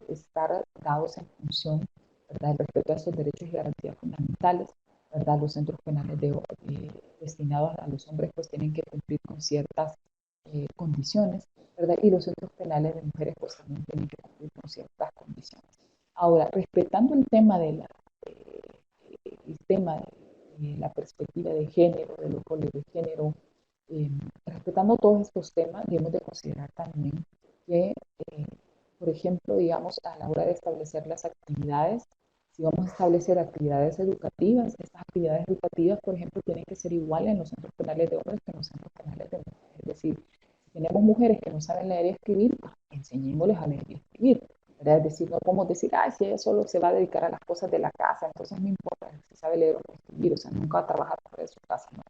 estar dados en función, ¿verdad?, del respeto a esos derechos y garantías fundamentales, ¿verdad? Los centros penales destinados a los hombres pues tienen que cumplir con ciertas condiciones, ¿verdad? Y los centros penales de mujeres pues también tienen que cumplir con ciertas condiciones. Ahora, respetando eh, el tema de la perspectiva de género, de los roles de género, eh, respetando todos estos temas, debemos de considerar también que, por ejemplo, digamos, a la hora de establecer las actividades, si vamos a establecer actividades educativas, estas actividades educativas, por ejemplo, tienen que ser iguales en los centros penales de hombres que en los centros penales de mujeres. Es decir, si tenemos mujeres que no saben leer y escribir, pues enseñémosles a leer y escribir, ¿verdad? Es decir, no podemos decir, ah, si ella solo se va a dedicar a las cosas de la casa, entonces no importa si sabe leer o escribir, o sea, nunca va a trabajar fuera de su casa, ¿no?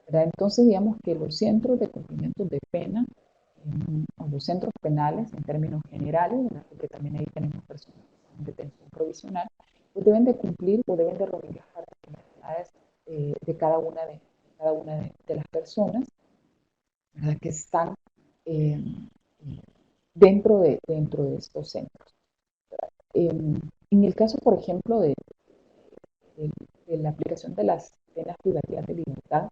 ¿Verdad? Entonces, digamos que los centros de cumplimiento de pena, o los centros penales en términos generales, ¿verdad?, porque también ahí tenemos personas en detención provisional, pues deben de cumplir o deben de reunir las particularidades de cada una de las personas, ¿verdad?, que están eh, dentro de estos centros. En el caso, por ejemplo, de, de la aplicación de las penas privativas de libertad,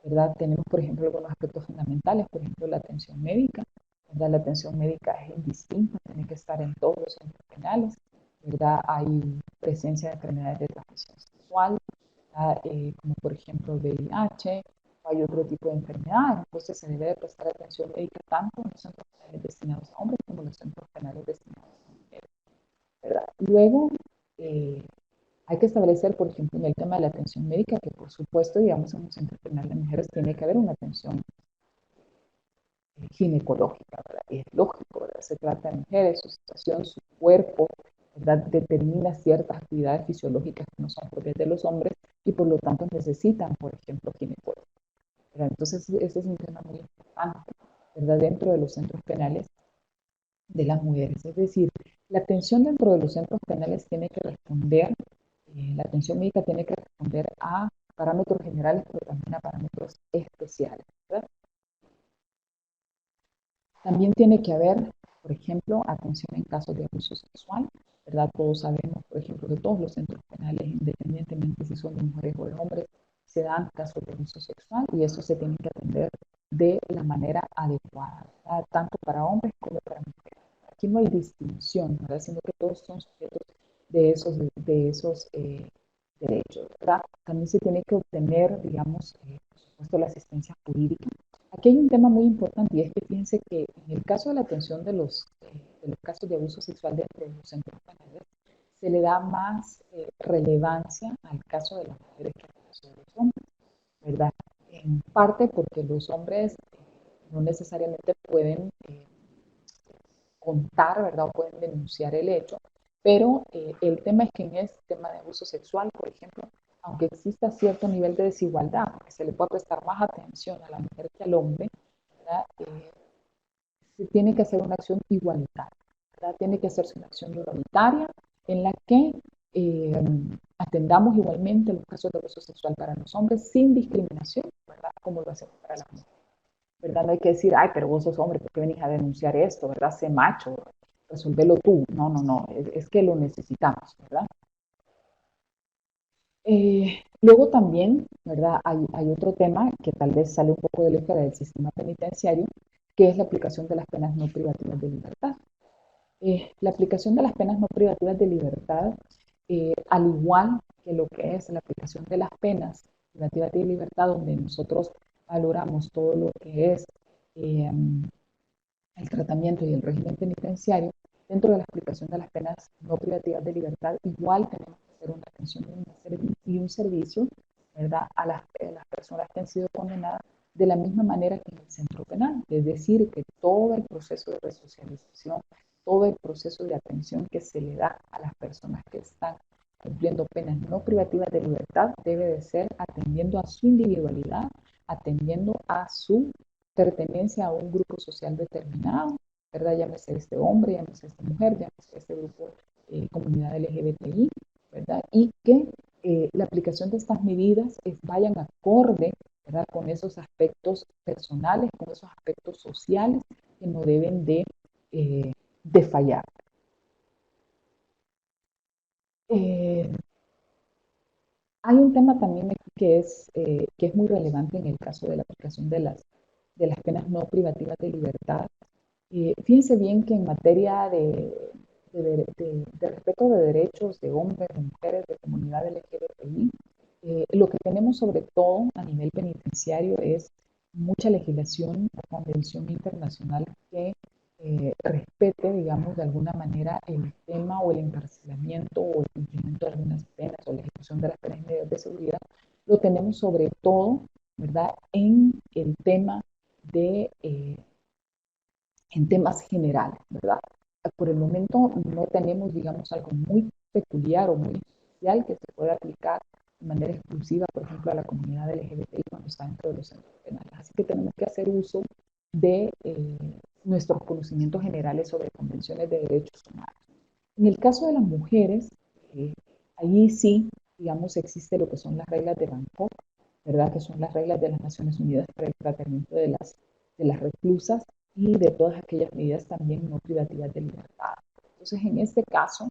¿verdad? Tenemos, por ejemplo, algunos aspectos fundamentales, por ejemplo, la atención médica, ¿verdad? La atención médica es indistinta, tiene que estar en todos los centros penales, ¿verdad? Hay presencia de enfermedades de transmisión sexual, como por ejemplo VIH, o hay otro tipo de enfermedades, entonces se debe de prestar atención médica tanto en los centros penales destinados a hombres como en los centros penales destinados a mujeres, ¿verdad? Luego, eh, hay que establecer, por ejemplo, en el tema de la atención médica, que por supuesto, digamos, en un centro penal de mujeres tiene que haber una atención ginecológica, ¿verdad? Es lógico, ¿verdad? Se trata de mujeres, su situación, su cuerpo, ¿verdad?, determina ciertas actividades fisiológicas que no son propias de los hombres y por lo tanto necesitan, por ejemplo, ginecólogos, ¿verdad? Entonces, ese es un tema muy importante, ¿verdad?, dentro de los centros penales de las mujeres. Es decir, la atención dentro de los centros penales tiene que responder, la atención médica tiene que responder a parámetros generales, pero también a parámetros especiales, ¿verdad? También tiene que haber, por ejemplo, atención en casos de abuso sexual, ¿verdad? Todos sabemos, por ejemplo, que todos los centros penales, independientemente si son de mujeres o de hombres, se dan casos de abuso sexual y eso se tiene que atender de la manera adecuada, ¿verdad?, tanto para hombres como para mujeres. Aquí no hay distinción, ¿verdad?, sino que todos son sujetos de esos derechos, ¿verdad? También se tiene que obtener, digamos, por supuesto, la asistencia jurídica. Aquí hay un tema muy importante y es que fíjense que en el caso de la atención de los casos de abuso sexual dentro de los centros penales, se le da más relevancia al caso de las mujeres que al caso de los hombres, ¿verdad? En parte porque los hombres no necesariamente pueden contar, ¿verdad?, o pueden denunciar el hecho, pero el tema es que en este tema de abuso sexual, por ejemplo, aunque exista cierto nivel de desigualdad, porque se le puede prestar más atención a la mujer que al hombre, ¿verdad?, se tiene que hacer una acción igualitaria, ¿verdad? Tiene que hacerse una acción igualitaria en la que eh, atendamos igualmente los casos de abuso sexual para los hombres sin discriminación, ¿verdad?, como lo hacemos para las mujeres, ¿verdad? No hay que decir, ay, pero vos sos hombre, ¿por qué venís a denunciar esto, ¿verdad? Sé macho, resolvelo tú. No, no, no, es que lo necesitamos, ¿verdad? Luego también, ¿verdad? Hay otro tema que tal vez sale un poco de la esfera del sistema penitenciario, que es la aplicación de las penas no privativas de libertad. La aplicación de las penas no privativas de libertad, al igual que lo que es la aplicación de las penas privativas de libertad, donde nosotros valoramos todo lo que es eh, el tratamiento y el régimen penitenciario, dentro de la aplicación de las penas no privativas de libertad, igual tenemos que ofrecer una atención y un servicio, ¿verdad?, a las personas que han sido condenadas de la misma manera que en el centro penal. Es decir, que todo el proceso de resocialización, todo el proceso de atención que se le da a las personas que están cumpliendo penas no privativas de libertad debe de ser atendiendo a su individualidad, atendiendo a su pertenencia a un grupo social determinado, ¿verdad? Llámese este hombre, llámese esta mujer, llámese este grupo, comunidad LGBTI, ¿verdad? Y que la aplicación de estas medidas vayan acorde, ¿verdad?, con esos aspectos personales, con esos aspectos sociales que no deben de fallar. Hay un tema también aquí que es muy relevante en el caso de la aplicación de las penas no privativas de libertad. Fíjense bien que en materia de respeto de derechos de hombres, de mujeres, de comunidad LGBTI, lo que tenemos sobre todo a nivel penitenciario es mucha legislación o convención internacional que respete, digamos, de alguna manera el tema o el encarcelamiento o el cumplimiento de algunas penas o la ejecución de las penas y medidas de seguridad. Lo tenemos sobre todo, ¿verdad?, en el tema en temas generales, ¿verdad? Por el momento no tenemos, digamos, algo muy peculiar o muy especial que se pueda aplicar de manera exclusiva, por ejemplo, a la comunidad LGBTI cuando está dentro de los centros penales. Así que tenemos que hacer uso de nuestros conocimientos generales sobre convenciones de derechos humanos. En el caso de las mujeres, allí sí, digamos, existe lo que son las reglas de Bangkok, ¿verdad?, que son las reglas de las Naciones Unidas para el tratamiento de las reclusas y de todas aquellas medidas también no privativas de libertad. Entonces, en este caso,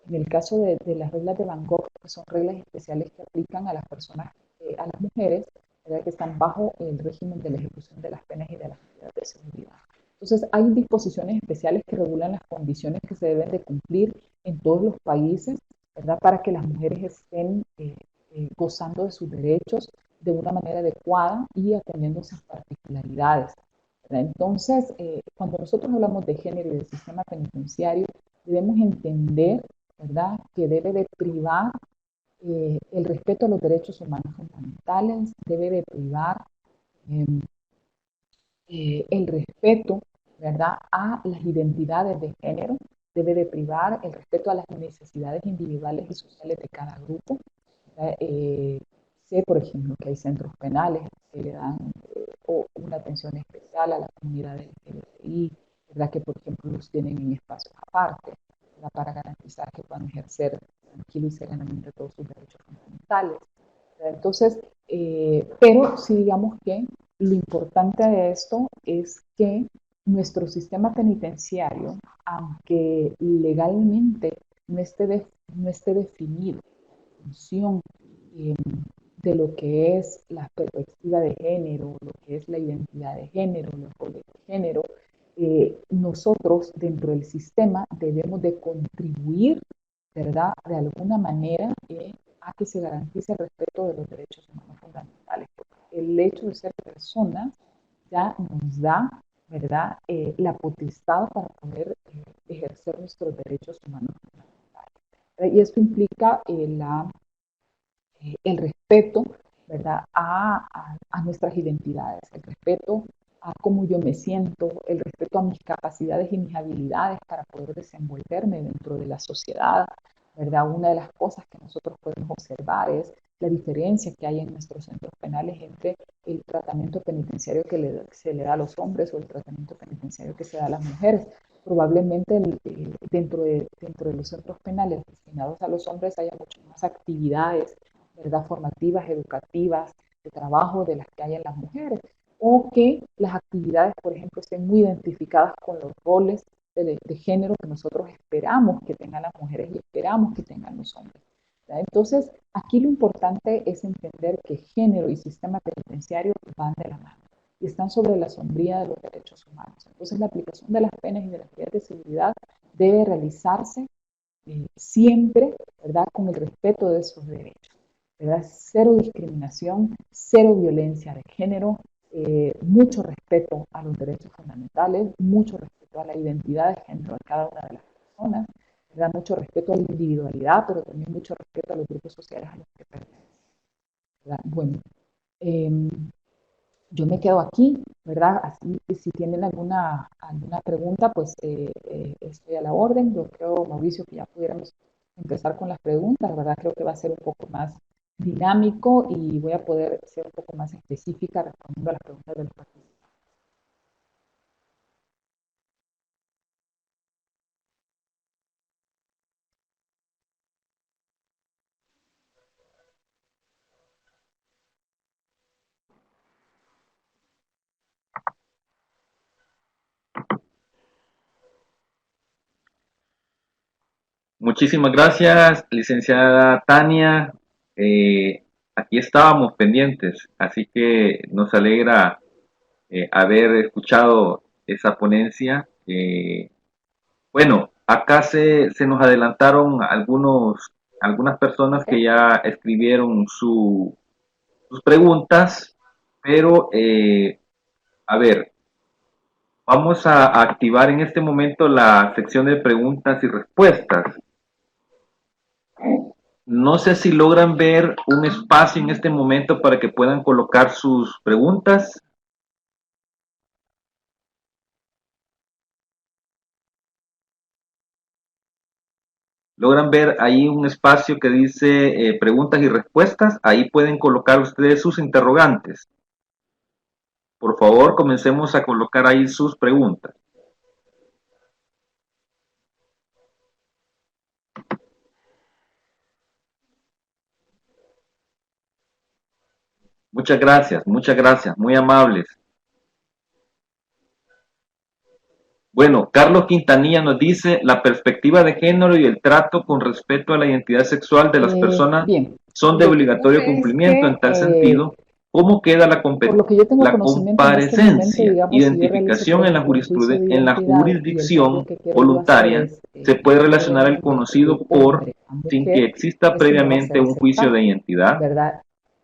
en el caso de las reglas de Bangkok, que son reglas especiales que aplican a las personas, a las mujeres, ¿verdad?, que están bajo el régimen de la ejecución de las penas y de las medidas de seguridad. Entonces, hay disposiciones especiales que regulan las condiciones que se deben de cumplir en todos los países, ¿verdad?, para que las mujeres estén gozando de sus derechos de una manera adecuada y atendiendo esas particularidades. Entonces, cuando nosotros hablamos de género y del sistema penitenciario, debemos entender, ¿verdad?, que debe de privar el respeto a los derechos humanos fundamentales, debe de privar eh, el respeto, ¿verdad?, a las identidades de género, debe de privar el respeto a las necesidades individuales y sociales de cada grupo. Sé, por ejemplo, que hay centros penales que le dan una atención especial a la comunidad LGBTI, ¿verdad?, que, por ejemplo, los tienen en espacios aparte, ¿verdad?, para garantizar que puedan ejercer tranquilo y serenamente todos sus derechos fundamentales. Entonces, pero sí, digamos que lo importante de esto es que nuestro sistema penitenciario, aunque legalmente no esté definido en función eh, de lo que es la perspectiva de género, lo que es la identidad de género, los roles de género, nosotros dentro del sistema debemos de contribuir, ¿verdad?, de alguna manera a que se garantice el respeto de los derechos humanos fundamentales. El hecho de ser persona ya nos da, ¿verdad?, la potestad para poder ejercer nuestros derechos humanos fundamentales. Y esto implica el respeto, ¿verdad?, a nuestras identidades, el respeto a cómo yo me siento, el respeto a mis capacidades y mis habilidades para poder desenvolverme dentro de la sociedad, ¿verdad? Una de las cosas que nosotros podemos observar es la diferencia que hay en nuestros centros penales entre el tratamiento penitenciario que se le da a los hombres o el tratamiento penitenciario que se da a las mujeres. Probablemente dentro de los centros penales destinados a los hombres haya muchas más actividades, ¿verdad?, formativas, educativas, de trabajo de las que hay en las mujeres, o que las actividades, por ejemplo, estén muy identificadas con los roles de género que nosotros esperamos que tengan las mujeres y esperamos que tengan los hombres. ¿Verdad? Entonces, aquí lo importante es entender que género y sistema penitenciario van de la mano y están sobre la sombría de los derechos humanos. Entonces, la aplicación de las penas y de las medidas de seguridad debe realizarse siempre, ¿verdad?, con el respeto de esos derechos, ¿verdad? Cero discriminación, cero violencia de género, mucho respeto a los derechos fundamentales, mucho respeto a la identidad de género de cada una de las personas, Da mucho respeto a la individualidad, pero también mucho respeto a los grupos sociales a los que pertenecen. Bueno, yo me quedo aquí, ¿verdad? Así que si tienen alguna pregunta, pues estoy a la orden. Yo creo, Mauricio, que ya pudiéramos empezar con las preguntas, ¿verdad? Creo que va a ser un poco más dinámico y voy a poder ser un poco más específica respondiendo a las preguntas de los participantes. Muchísimas gracias, licenciada Tania. Aquí estábamos pendientes, así que nos alegra haber escuchado esa ponencia. Bueno, acá se nos adelantaron algunas personas que ya escribieron sus preguntas, pero a ver, vamos a activar en este momento la sección de preguntas y respuestas. No sé si logran ver un espacio en este momento para que puedan colocar sus preguntas. Logran ver ahí un espacio que dice preguntas y respuestas. Ahí pueden colocar ustedes sus interrogantes. Por favor, comencemos a colocar ahí sus preguntas. Muchas gracias, muy amables. Bueno, Carlos Quintanilla nos dice, la perspectiva de género y el trato con respecto a la identidad sexual de las personas son de obligatorio cumplimiento. En tal sentido, ¿cómo queda la comparecencia, identificación en la jurisdicción voluntaria? ¿Se puede relacionar el conocido por sin que exista previamente un juicio de identidad? ¿Verdad?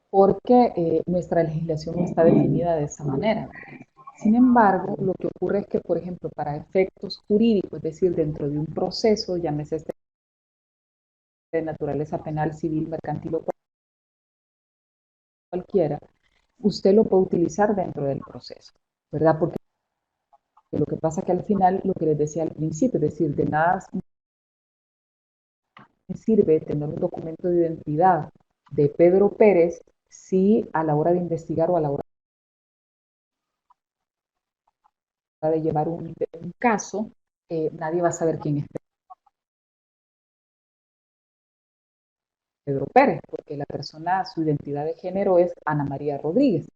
Porque nuestra legislación no está definida de esa manera. Sin embargo, lo que ocurre es que, por ejemplo, para efectos jurídicos, es decir, dentro de un proceso, llámese este de naturaleza penal, civil, mercantil o cualquiera, usted lo puede utilizar dentro del proceso, ¿verdad? Porque lo que pasa es que al final, lo que les decía al principio, es decir, de nada sirve tener un documento de identidad de Pedro Pérez si a la hora de investigar o a la hora de llevar un caso, nadie va a saber quién es Pedro Pérez, porque la persona, su identidad de género es Ana María Rodríguez.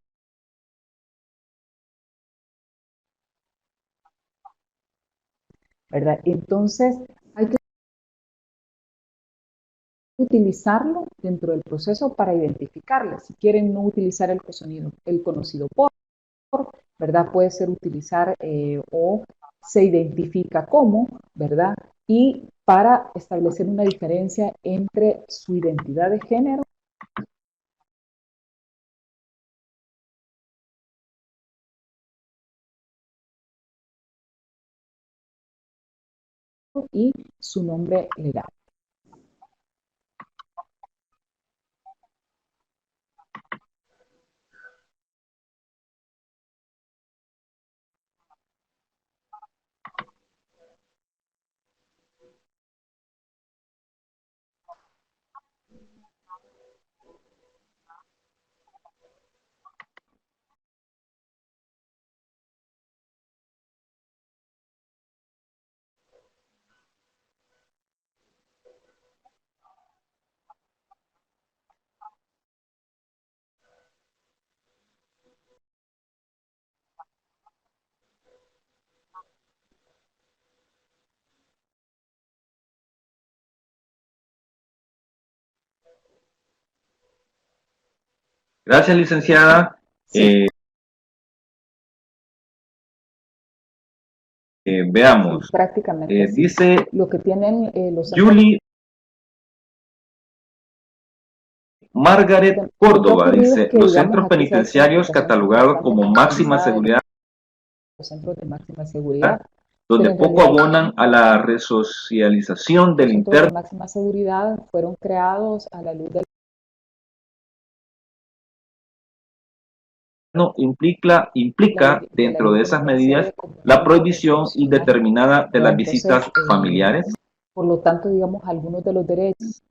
¿Verdad? Entonces, hay que utilizarlo dentro del proceso para identificarle. Si quieren no utilizar el conocido por, ¿verdad? Puede ser utilizar o se identifica como, ¿verdad? Y para establecer una diferencia entre su identidad de género y su nombre legal. Gracias, licenciada. Sí. Veamos. Sí, prácticamente dice lo que tienen los Julie Margaret Córdoba, dice, los centros penitenciarios catalogados como máxima seguridad los centros de máxima seguridad donde pero en poco realidad abonan a la resocialización del los centros interno, de máxima seguridad fueron creados a la luz de implica de la dentro ley de esas penitenciaria medidas de la combustible prohibición revolucionaria. indeterminada de las Entonces, visitas familiares. por lo tanto, digamos, algunos de los derechos